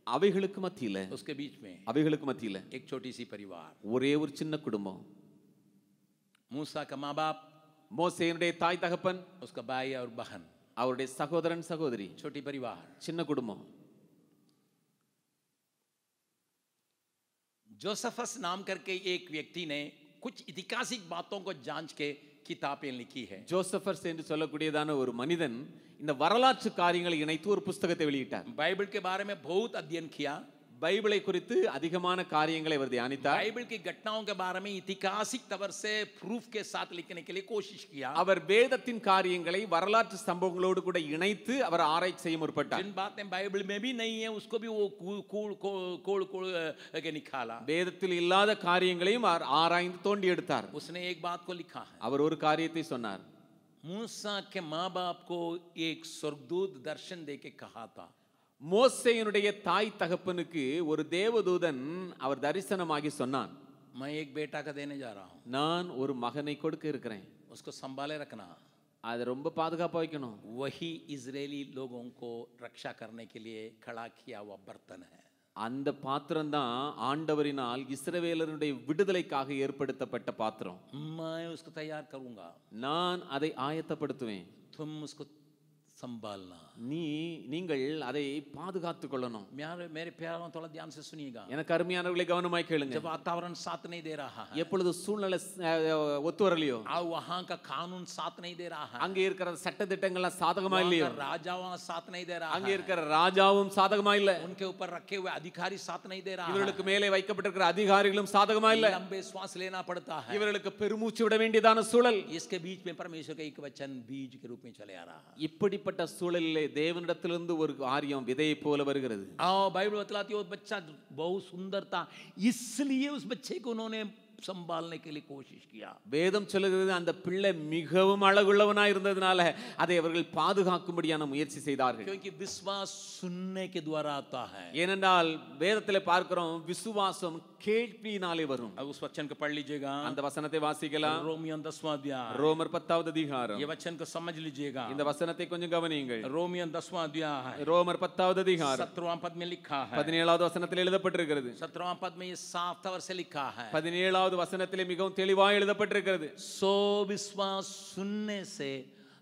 அவைகளுக்கு மத்தியில उसके बीच में அவைகளுக்கு மத்தியில एक छोटी सी परिवार, ஒரே ஒரு சின்ன குடும்பம். मूसा का माँ बाप, மோசேயுடைய தாய் தகப்பன், उसका भाई और बहन, அவருடைய சகோதரன் சகோதரி, छोटी परिवार, சின்ன குடும்பம். जोसेफस नाम करके एक व्यक्ति ने कुछ ऐतिहासिक बातों को जांच के किताबें लिखी है. ஜோசபர்ஸ் என்று சொல்லக்கூடியதான ஒரு மனிதன் இந்த வரலாற்று காரியங்களை இணைத்து ஒரு புத்தகத்தை வெளியிட்டார். बाइबल के बारे में बहुत अध्ययन किया, பைபிளை குறித்து அதிகமான காரியங்களை அவர் தியானித்தார். बाइबल की घटनाओं के बारे में ऐतिहासिक तौर से प्रूफ के साथ लिखने के लिए कोशिश किया. அவர் வேதத்தின் காரியங்களை வரலாற்று சம்பவங்களோடு கூட இணைத்து அவர் ஆராய்ச்சி செய்ய முற்பட்டார். जिन बातें बाइबल में भी नहीं है उसको भी वो कोड़ के निकाला. வேதத்தில் இல்லாத காரியங்களையும் அவர் ஆராய்ந்து தோண்டி எடுத்தார். उसने एक बात को लिखा है, அவர் ஒரு காரியத்தை சொன்னார். मूसा के माँ बाप को एक स्वर्गदूत दर्शन देके कहा था. மோசேயினுடைய தாய் தகப்பனுக்கு ஒரு தேவதூதன் அவர் தரிசனமாகி சொன்னான், मैं एक बेटा का देने जा रहा हूँ, நான் ஒரு மகனை கொடுக்க இருக்கிறேன், उसको संभाले रखना. அதை ரொம்ப பாதுகாப்பா வைக்கணும். वही इजरायली लोगों को रक्षा करने के लिए खड़ा किया हुआ बर्तन है. அந்த பாத்திரம் தான் ஆண்டவரினால் இஸ்ரவேலருடைய விடுதலைக்காக ஏற்படுத்தப்பட்ட பாத்திரம். मैं उसको तैयार करूंगा, நான் அதை ஆயத்தப்படுத்துவேன், तुम उसको संभालना. நீங்கள் அதை பாதுகாத்துக் கொள்ளணும். मेरे प्यारों थोड़ा ध्यान से सुनिएगा. எனக்கு அருமையானவர்களை கவனமாய் கேளுங்க. जब वातावरण साथ नहीं दे रहा है, எப்பொழுது சூழ்நிலை ஒத்து வரலையோ, वहां का कानून साथ नहीं दे रहा है, அங்கே இருக்கிற சட்ட திட்டங்கள்லாம் சாதகமா இல்லையோ, राजा वहां साथ नहीं दे रहा அங்கே है, இருக்கிற ராஜாவும் சாதகமா இல்ல, उनके ऊपर रखे हुए अधिकारी साथ नहीं दे रहा है, இவர்களுக்கு மேலே வைக்கப்பட்டிருக்கிற அதிகாரிகளும் சாதகமா இல்ல, लंबे श्वास लेना पड़ता है, இவர்களுக்கு பெருமூச்சு விட வேண்டியதான சூழல். इसके बीच में परमेश्वर का एक वचन बीज के रूप में चले आ रहा है. இப்படிப்பட்ட சூழலிலே தேவனிடத்திலிருந்து ஒரு காரியம் விதையை போல வருகிறது. बाइबल बतलाती है वो बच्चा बहुत सुंदर था, इसलिए उस बच्चे को उन्होंने संभालने के लिए कोशिश किया. வேதம் சொல்லுகிறது அந்த பிள்ளை மிகவும் அழகுள்ளவனாய் இருந்ததனால அதை அவர்கள் பாதுகாக்கும்படியான முயற்சி செய்தார்கள். क्योंकि विश्वास सुनने के द्वारा आता है. ஏனென்றால் வேதத்திலே பார்க்கிறோம் விசுவாசம் கேள்வியினாலே வரும். अब उस वचन को पढ़ लीजिएगा, அந்த வசனத்தை வாசிக்கலாம். रोमियो 10वां अध्याय, ரோமர் 10வது அதிகாரம். ये वचन को समझ लीजिएगा. இந்த வசனத்தை கொஞ்சம் கவனியுங்கள். रोमियो 10वां अध्याय, ரோமர் 10வது அதிகாரம் 17वां पद में लिखा है, 17வது வசனத்தில் எழுதப்பட்டிருக்கிறது. 17वां पद में ये साफ तौर से लिखा है, 17வது வசனத்திலே மிகவும் தெளிவாக எழுதப்பட்டிருக்கிறது. सो विश्वास सुनने से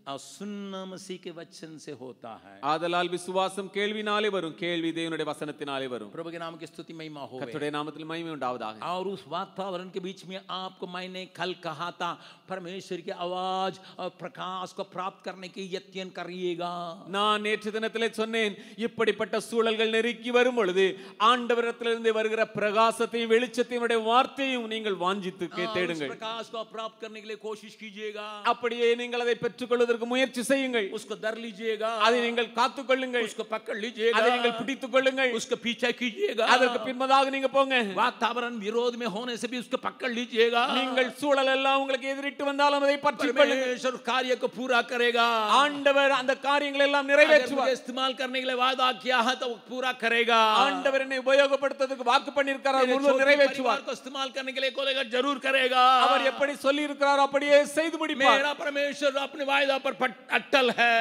और सुनना मसीह के वचन से होता है। ஆதலால் விசுவாசம் கேள்வினாலே வரும், கேள்வி தேவனுடைய வசனத்தினாலே வரும்। प्रभु के नाम की स्तुति महिमा हो। கர்த்தருடைய நாமத்தில் மகிமை உண்டாவதாக। और उस वातावरण के बीच में आपको मैंने कल कहा था, परमेश्वर की आवाज और प्रकाश को प्राप्त करने की यत्न करिएगा। நான் நேற்று தினத்திலே சொன்னேன், இப்படிப்பட்ட சூழல்கள் நெருக்கி வரும் பொழுது ஆண்டவரிடத்திலிருந்து வருகிற பிரகாசத்தையும் வெளிச்சத்தையும் வார்த்தையும் நீங்கள் வாஞ்சித்து தேடுங்கள்। प्रकाश को प्राप्त करने के लिए कोशिश कीजिएगा। அப்படியே நீங்கள் அதை பெற்றுக்கொள்வதற்கு முயற்சி செய்யுங்கள்। उसको धर लीजिएगा, அதை நீங்கள் காத்துக்கொள்ளுங்கள்। उसको पकड़ लीजिएगा, அதை நீங்கள் பிடித்துக் கொள்ளுங்கள்। उसको पीछे कीजिएगा, அதற்கு பின்பதாக நீங்க போங்க। वातावरण विरोध में होने से भी उसको पकड़ लीजिएगा। நீங்கள் சூழல் எல்லாம் உங்களுக்கு எதிரிட்டு வந்தாலும் அதை பற்றிக் கொள்ளுங்கள்। परमेश्वर कार्य को पूरा करेगा। ஆண்டவர் அந்த காரியங்களை எல்லாம் நிறைவேற்றுவார்। इस्तेमाल करने के लिए वादा किया है तो वो पूरा करेगा। ஆண்டவர் என்னை உபயோகப்படுத்துவதற்கு வாக்கு பண்ணியிருக்கிறார், முழுவதும் நிறைவேற்றுவார்। को इस्तेमाल करने के लिए कोलेगा जरूर करेगा। அவர் எப்படி சொல்லி இருக்கிறார் அப்படியே செய்து முடிப்பார்। मेरा परमेश्वर अपने वायदा पर अटल है।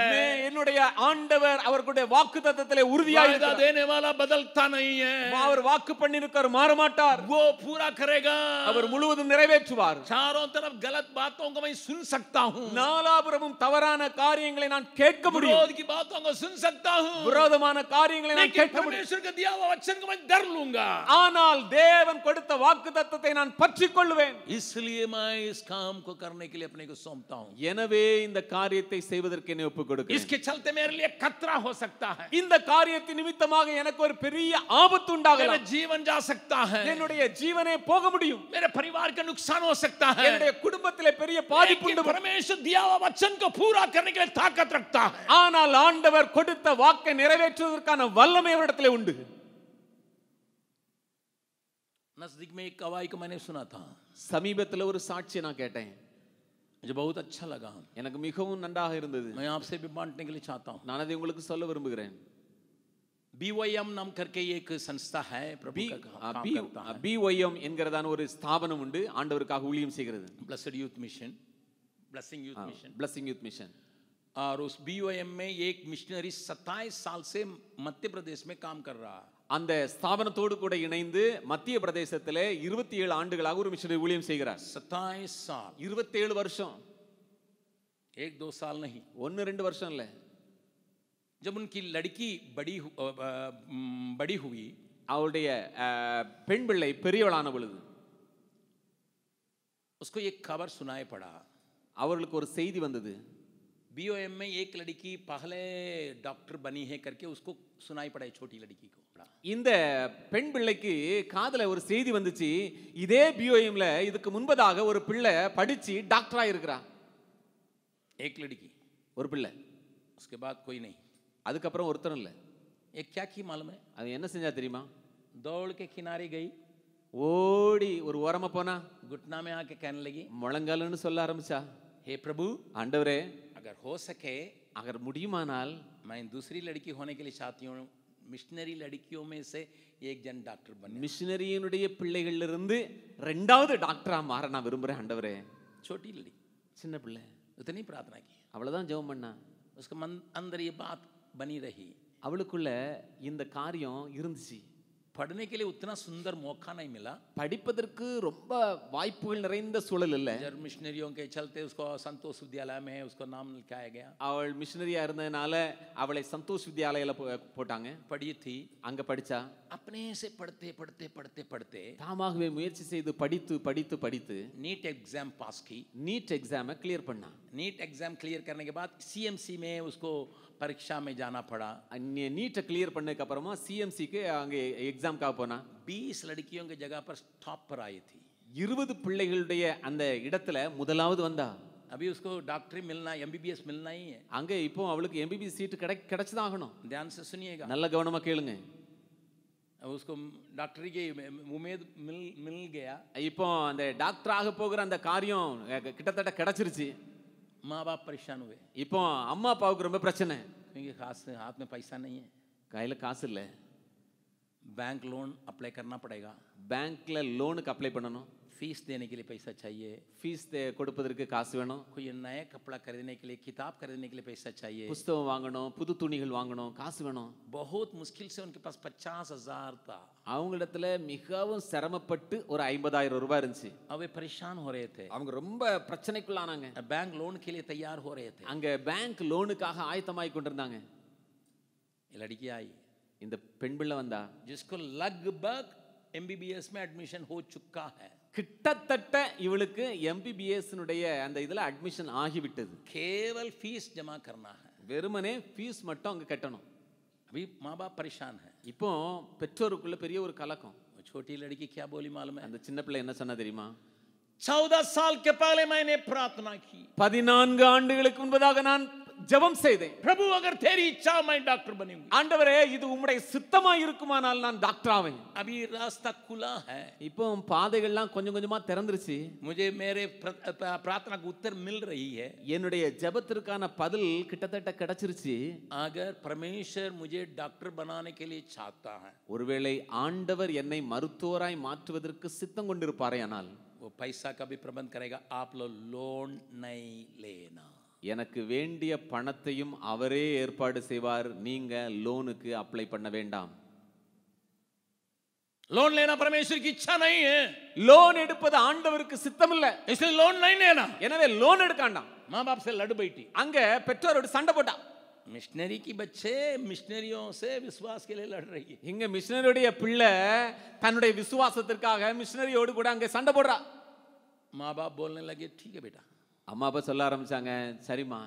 என்னுடைய ஆண்டவர் அவருடைய வாக்குத்தத்தத்திலே உறுதியாக இருக்கிறார்। देने वाला बदलता नहीं है। அவர் வாக்கு பண்ணியிருக்கார், மாற மாட்டார்। वो पूरा करेगा, அவர் முழுவதும் நிறைவேற்றுவார்। चारों तरफ गलत बातों को मैं सुन सकता हूं, நாலாபுறமும் தவறான காரியங்களை நான் கேட்க முடியும்। विरोध की बातों को सुन सकता हूं, விரோதமான காரியங்களை நான் கேட்க முடியும்। परमेश्वर का दिया हुआ वचन को मैं धर लूंगा। ஆனால் தேவன் கொடுத்த வாக்குத்தத்தத்தை நான் பற்றிக் கொள்வேன்। इसलिए मैं इस काम को करने के लिए अपने को सौंपता हूं। எனவே இந்த காரியத்தை செய்வதற்கு என்னை ஒப்புக் கொடுக்கிறேன்। इसके चलते मेरे लिए खतरा हो सकता है, இந்த காரியத்தின் நிமித்தமாக எனக்கு ஒரு பெரிய ஆபத்து உண்டாகலாம்। मेरा जीवन जा सकता है, என்னுடைய ஜீவனே போக முடியும்। मेरे परिवार का नुकसान हो सकता है, என்னுடைய குடும்பத்திலே பெரிய பாதிப்பு உண்டு। परमेश्वर दिया हुआ वचन को पूरा करने के लिए ताकत रखता है। ஆனால் ஆண்டவர் கொடுத்த வாக்கை நிறைவேற்றுவதற்கான வல்லமை அவரிடத்திலே உண்டு। नजदीक में एक गवाही को मैंने सुना था, சமீபத்தில் ஒரு சாட்சியை நான் கேட்டேன், मुझे बहुत अच्छा लगा, எனக்கு மிகவும் நன்றாக இருந்தது। मैं आपसे भी बांटने के लिए चाहता हूं। நான் அதை உங்களுக்கு சொல்ல விரும்புகிறேன்। BYM नाम करके एक संस्था है, प्रभु का काम करता है। BYM என்கிறதான ஒரு ஸ்தாபனம் உண்டு, ஆண்டவருக்காக ஊழியம் செய்கிறது। Blessed youth mission, blessing youth mission, blessing youth mission. और उस BYM में एक मिशनरी 27 साल से मध्य प्रदेश में काम कर रहा है। அந்த ஸ்தாபனத்தோடு கூட இணைந்து மத்திய பிரதேசத்திலே 27 ஆண்டுகளாக ஒரு மிஷனரி ஊழியம் செய்கிறார்। 27 साल, 27 வருஷம், 1-2 साल नहीं, 1-2 வருஷம் இல்ல। जब उनकी लड़की बड़ी हुई, அவருடைய பெண் பிள்ளை பெரியவளான பொழுது उसको एक खबर सुनाई पड़ा, அவர்களுக்கு ஒரு செய்தி வந்தது। BOM में एक लड़की पहले डॉक्टर बनी है करके उसको सुनाई पड़ा, छोटी लड़की को। இந்த பெண் பிள்ளைக்கு காதுல ஒரு செய்தி வந்துச்சு, இதே BOMல இதுக்கு முன்பதாக ஒரு பிள்ளை படிச்சு டாக்டரா இருக்கிறா। एक लड़की, ஒரு பிள்ளை, उसके बाद कोई नहीं। அதுக்கப்புறம் ஒருத்தரும் இல்ல। एक क्या की मालूम है, அது என்ன செஞ்சா தெரியுமா? दौड़ के किनारे गई, ஓடி ஒரு ஓரமா போனா, घुटना में आके कहने लगी, முழங்கால்னு சொல்ல ஆரம்பிச்சா, हे प्रभु, ஆண்டவரே, अगर हो सके अगर முடியுமானால் मैं दूसरी लड़की होने के लिए चाहती हूँ, मिशनरी लड़कियों में से एक जन डॉक्टर बने। மிஷனரியினுடைய பிள்ளைகள்ல இருந்து இரண்டாவது டாக்டரா மாற நான் விரும்புறேன் ஆண்டவரே। छोटी लड़की, சின்ன பிள்ளை, उतनी प्रार्थना की, அவ்வளவுதான் ஜெபம் பண்ணா। उसके मन अंदर ये बात बनी रही, அவளுக்குள்ள இந்த காரியம் இருந்துச்சு। पढ़ने के लिए उतना सुंदर मौका नहीं मिला, படிப்பதற்கு ரொம்ப வாய்ப்புகள் நிறைந்த சூழல் இல்ல। जब मिशनरियों के चलते उसको संतोष विद्यालय में उसको नाम लिखाया गया, அவள் மிஷனரியா இருந்ததனால அவளை சந்தோஷ் வித்யாலயில போட்டாங்க। पढ़ी थी, அங்க படிச்சா, अपने से पढ़ते पढ़ते पढ़ते पढ़ते தாமாகவே முயற்சி செய்து படித்து படித்து படித்து नीट एग्जाम पास की। நீட் எக்ஸாமை கிளியர் பண்ணா। नीट एग्जाम क्लियर करने के बाद CMC में उसको परीक्षा में जाना पड़ा। நீட்டை கிளியர் பண்ணதுக்கு அப்புறமா CMCக்கு அங்க எக்ஸாம்க்காக போனா। 20 लड़कियों की जगह पर टॉप पर आई थी, 20 பிள்ளைகளுடைய அந்த இடத்துல முதலாவது வந்தா। अभी उसको डॉक्टरी मिलना, MBBS मिलना ही है। அங்க இப்போ அவளுக்கு MBBS சீட் கிடைச்சுதான் ஆகணும்। ध्यान से सुनिएगा, நல்ல கவனமா கேளுங்க। उसको डॉक्टरी की उम्मीद मिल गया, இப்போ அந்த டாக்டர் ஆக போகிற அந்த காரியம் கிட்டத்தட்ட கிடைச்சிருச்சு। माँ बाप परेशान हुए, இப்போ அம்மா அப்பாவுக்கு ரொம்ப பிரச்சனை, क्योंकि खास हाथ में पैसा नहीं है। கையில காசு இல்ல। बैंक लोन अप्लाई करना पड़ेगा, பேங்க்ல லோனுக்கு அப்ளை பண்ணணும், फीस देने के लिए पैसा चाहिए, ஃபீஸ் கொடுப்பதற்கு காசு வேணும், कोई नया कपड़ा खरीदने के लिए, किताब खरीदने के लिए पैसा चाहिए, புத்தகம் வாங்கணும், புது துணிகள் வாங்கணும், காசு வேணும். बहुत मुश्किल से उनके पास 50,000 था. அவங்களிடத்துல மிகவும் சிரமப்பட்டு ஒரு 50,000 ரூபாய் இருந்துச்சு. अब वे परेशान हो रहे थे, அவங்க ரொம்ப பிரச்சனைக்குள்ளானாங்க. बैंक लोन के लिए तैयार हो रहे थे. அங்க பேங்க் லோனுக்காக ஆயத்தமாய் கொண்டிருந்தாங்க. ये लड़की आई, இந்த பெண் பிள்ளை வந்தா, जिसको लगभग MBBS में एडमिशन हो चुका है. கிட்டத்தட்ட இவளுக்கு MBBS அந்த இதுல அட்மிஷன் ஆகிவிட்டது. केवल फीस जमा करना है, வெறுமனே ஃபீஸ் மட்டும் அங்க கட்டணும். अभी माँ बाप परेशान है. இப்போ பெற்றோருக்குள்ள பெரிய ஒரு கலக்கம். छोटी लड़की क्या बोली मालूम है? அந்த சின்ன பிள்ளை என்ன சொன்னா தெரியுமா? 14 साल के पहले मैंने प्रार्थना की, 14 ஆண்டுகளுக்கு முன்பதாக நான் ஜெபம் செய்தேன். प्रभु अगर तेरी इच्छा मैं डॉक्टर बनूंगी. ஆண்டவரே இது உம்முடைய சித்தமா இருக்குமானால் நான் டாக்டர் ஆவேன். अभी रास्ता खुला है, இப்போ பாதைகள்லாம் கொஞ்சம் கொஞ்சமா திறந்துருச்சு. मुझे मेरे प्रार्थना का उत्तर मिल रही है. என்னுடைய ஜெபத்திற்கான பதில் கிட்டத்தட்ட கிடைச்சிருச்சு. अगर परमेश्वर मुझे डॉक्टर बनाने के लिए चाहता है, ஒருவேளை ஆண்டவர் என்னை மருத்துவராய் மாற்றுவதற்கு சித்தம் கொண்டிருப்பாரேயானால் वो पैसा का भी प्रबंध करेगा. आप लोग लोन नहीं लेना. எனக்கு வேண்டிய பணத்தையும் அவரே ஏற்பாடு செய்வார். நீங்க லோனுக்கு அப்ளை பண்ண வேண்டாம். लोन लेना परमेश्वर की इच्छा नहीं है, லோன் எடுப்பது ஆண்டவருக்கு சித்தம் இல்ல. इसलिए लोन नहीं लेना. எனவே லோன் எடுக்காண்டாம். माँ बाप से लड़ बैठी. அங்க பெற்றோரோட சண்டை போட்டா. मिशनरी की बच्चे मिशनरियों से विश्वास के लिए लड़ रही है. இங்க மிஷனரியோட பிள்ளை தன்னுடைய விசுவாசத்திற்காக மிஷனரியோடு கூட அங்க சண்டை போடுறா. माँ बाप बोलने लगे ठीक है बेटा. அம்மா அப்பா சொல்ல ஆரம்பிச்சாங்க, சரிம்மா.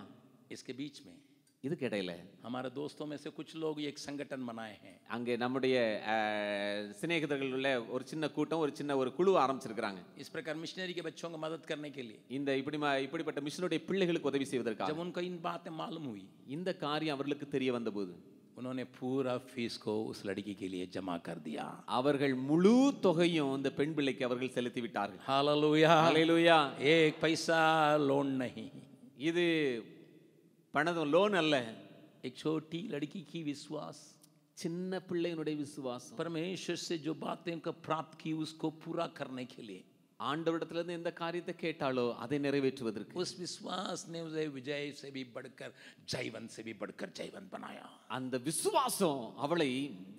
इसके बीच में இதுக்கு இடையில हमारे दोस्तों में से कुछ लोग एक संगठन बनाए हैं. அங்கே நம்முடைய சிநேகிதர்கள் உள்ள ஒரு சின்ன கூட்டம், ஒரு சின்ன ஒரு குழு ஆரம்பிச்சிருக்காங்க. इस प्रकार मिशनरी के बच्चों को मदद करने के लिए. இந்த இப்படிப்பட்ட மிஷனரியோட பிள்ளைகளுக்கு உதவி செய்வதற்காக. जब उनको इन बातें मालूम हुई, இந்த காரியம் அவர்களுக்கு தெரிய வந்தபோது उन्होंने पूरा फीस को उस लड़की के लिए जमा कर दिया. அவர்கள் முழு தொகையும் இந்த பெண் பிள்ளைக்கு அவர்கள் செலுத்தி விட்டார்கள். हालेलुया, ஹல்லேலூயா. एक पैसा लोन नहीं. இது பணம் லோன் அல்ல. एक छोटी लड़की की विश्वास, சின்ன பிள்ளையினுடைய விசுவாசம் परमेश्वर से जो बातें उनको प्राप्त की उसको पूरा करने के लिए. ஆண்டவரிடத்திலிருந்து எந்த காரியத்தை கேட்டாலோ அதை நிறைவேற்றுவதற்கு उस विश्वास ने उसे विजय से भी बढ़कर जयवंत से भी बढ़कर जयवंत बनाया. அந்த விசுவாசம் அவளை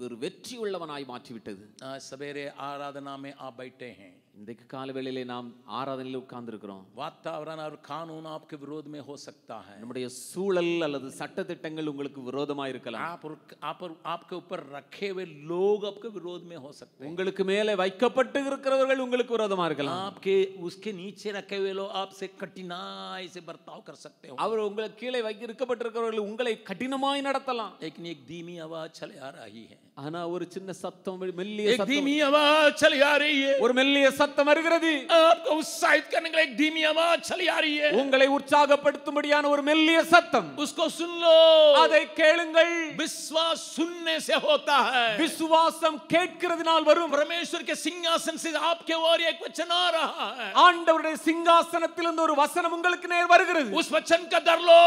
ஒரு வெற்றி உள்ளவனாய் மாற்றிவிட்டது. आज सवेरे आराधना में आप बैठे हैं, இன்றைக்கு காலவேளையிலே நாம் ஆராதனையில் உட்கார்ந்து இருக்கிறோம். वातावरण और कानून आपके विरोध में हो सकता है. நம்முடைய சூழல் அல்லது சட்ட திட்டங்கள் உங்களுக்கு விரோதமாக இருக்கலாம். आपके ऊपर रखे हुए लोग आपके विरोध में हो सकते हैं. உங்களுக்கு மேலே வைக்கப்பட்டு இருக்கிறவர்கள் உங்களுக்கு விரோதமா இருக்கலாம். आपके उसके नीचे रखे हुए लोग आपसे कठिनाई से बर्ताव कर सकते हो. அவர் உங்களுக்கு கீழே வைக்கப்பட்டிருக்கிறவர்கள் உங்களை கடினமாய் நடத்தலாம். लेकिन एक धीमी आवाज चले आ रही है. ஆனா ஒரு சின்ன சத்தம், மெல்லிய एक சத்தம், धीमी आवाज चली आ रही है. ஒரு மெல்லிய சத்தம் வருகிறது. आपको उत्साहित करने के लिए एक धीमी आवाज चली आ रही है. உங்களை உற்சாகப்படுத்தும்படியான ஒரு மெல்லிய சத்தம். उसको सुन लो. அதை கேளுங்கள். विश्वास सुनने से होता है. விசுவாசம் கேட்கிறதினால் வரும். परमेश्वर के सिंहासन से आपके ओर एक वचन आ रहा है. ஆண்டவருடைய சிங்காசனத்திலிருந்து ஒரு வசனம் உங்களுக்கு நேர் வருகிறது. उस वचन का धर लो.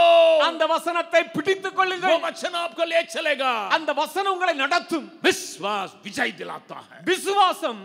அந்த வசனத்தை பிடித்துக் கொள்ளுங்கள். वो वचन आपको ले चलेगा. அந்த வசனம் உங்களை நடத்தும். विश्वास विजय दिलाता है. விசுவாசம்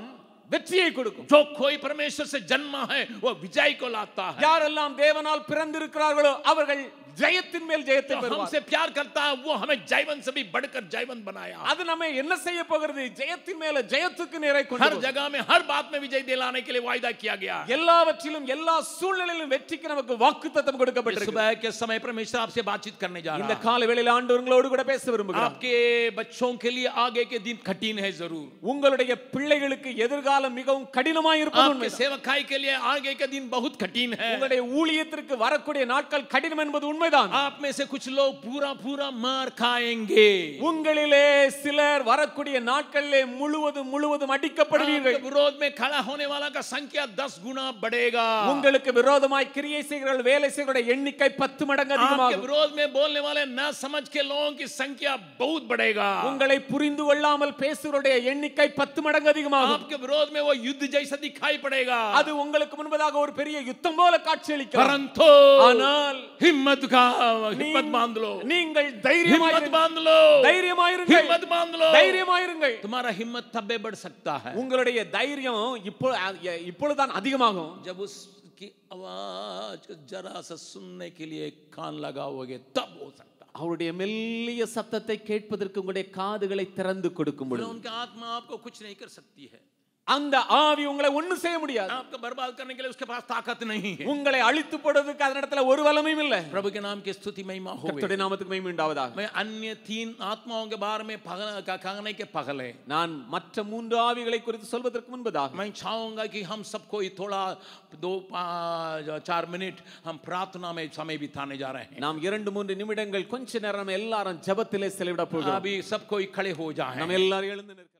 வெற்றியை கொடுக்கும். जो कोई परमेश्वर से जन्मा है वो विजय को लाता है. யாரெல்லாம் தேவனால் பிறந்திருக்கிறார்களோ அவர்கள் ஜெயத்தின் மேல் ஜெயத்தை பெறுவார்கள். हमसे प्यार करता है वो हमें जयवंत से भी बढ़कर जयवंत बनाया. அது நம்மை என்ன செய்ய போகிறது? ஜெயத்தின் மேல ஜெயத்துக்கு நேரே கொண்டு हर जगह में हर बात में विजय दिलाने के लिए वायदा किया गया. எல்லாவற்றிலும் எல்லா சூழ்நிலையிலும் வெற்றிக்கு நமக்கு வாக்குத்தத்தம் கொடுக்கப்பட்டிருக்கு. सुबह के समय परमेश्वर आपसे बातचीत करने जा रहा है. இந்த கால வேளையில ஆண்டவர் உங்களோடு கூட பேச விரும்புகிறார். आपके बच्चों के लिए आगे के दिन कठिन है जरूर. உங்களுடைய பிள்ளைகளுக்கு எதிர்காலம் மிகவும் கடினமாய் இருப்பது आपके सेवकाई के लिए आगे के दिन बहुत कठिन है. உங்களுடைய ஊழியத்திற்கு வரக்கூடிய நாட்கள் கடினம் என்பது உண்மைதான். आप में से कुछ लोग पूरा पूरा मार खाएंगे. உங்களிலே சிலர் வரக்கூடிய நாட்களிலே முழுவதும் அடிக்கப்படுவீர்கள். आपके विरोध में खड़ा होने वाला का संख्या 10 गुना बढ़ेगा. உங்களுக்கு விரோதமாய் கிரியை செய்கிறவர்கள், வேலை செய்கிறவர்களுடைய எண்ணிக்கை 10 மடங்கு அதிகமாகும். आपके विरोध में बोलने वाले ना समझ के लोगों की संख्या बहुत बढ़ेगा. உங்களை புரிந்து கொள்ளாமல் பேசுகிறவருடைய எண்ணிக்கை 10 மடங்கு அதிகமாகும். आपके विरोध में वो युद्ध जैसा दिखाई पड़ेगा. அது உங்களுக்கு முன்பதாக ஒரு பெரிய யுத்தம் போல காட்சியளிக்கும். परंतु ஆனால் हिम्मत का हिम्मत बांध लो, நீங்கள் हिम्मत தைரியமாயிருங்கள், बांध लो, தைரியமாயிருங்கள், हिम्मत बांध लो। தைரியமாயிருங்கள். तुम्हारा हिम्मत तबे बढ़ सकता है உங்களுடைய தைரியம் இப்பொழுதுதான் அதிகமாகும். जब उसकी आवाज को जरा सा सुनने के लिए कान लगाओगे, तब हो सकता है। அவருடைய மெல்லிய சத்தத்தை கேட்பதற்கு உங்களுடைய காதுகளை திறந்து கொடுக்கும் பொழுது उनकी आत्मा आपको कुछ नहीं कर सकती है, அந்த ஆவி உங்களை ஒண்ணும் செய்ய முடியாது. आपको बर्बाद करने के लिए उसके पास ताकत नहीं है। உங்களை அழித்து போடுறதுக்கு அதனிடத்துல ஒரு வல்லமையும் இல்லை. प्रभु के नाम की स्तुति महिमा हो। கர்த்தருடைய நாமத்துக்கு மகிமை உண்டாவதாக. मैं अन्य 3 आत्माओं के बारे में कहने के पहले நான் மற்ற 3 ஆவிகளை குறித்து சொல்வதற்கு முன்பதாக मैं चाहूंगा कि हम सबको थोड़ा 2-4 मिनट हम प्रार्थना में समय बिताने जा रहे हैं। நாம் 2-3 நிமிடங்கள் கொஞ்ச நேரம் எல்லாரும் ஜெபத்திலே செலவிட போகிறோம். अभी सबको खड़े हो जाएं। நாம் எல்லாரும் எழுந்து நிற்க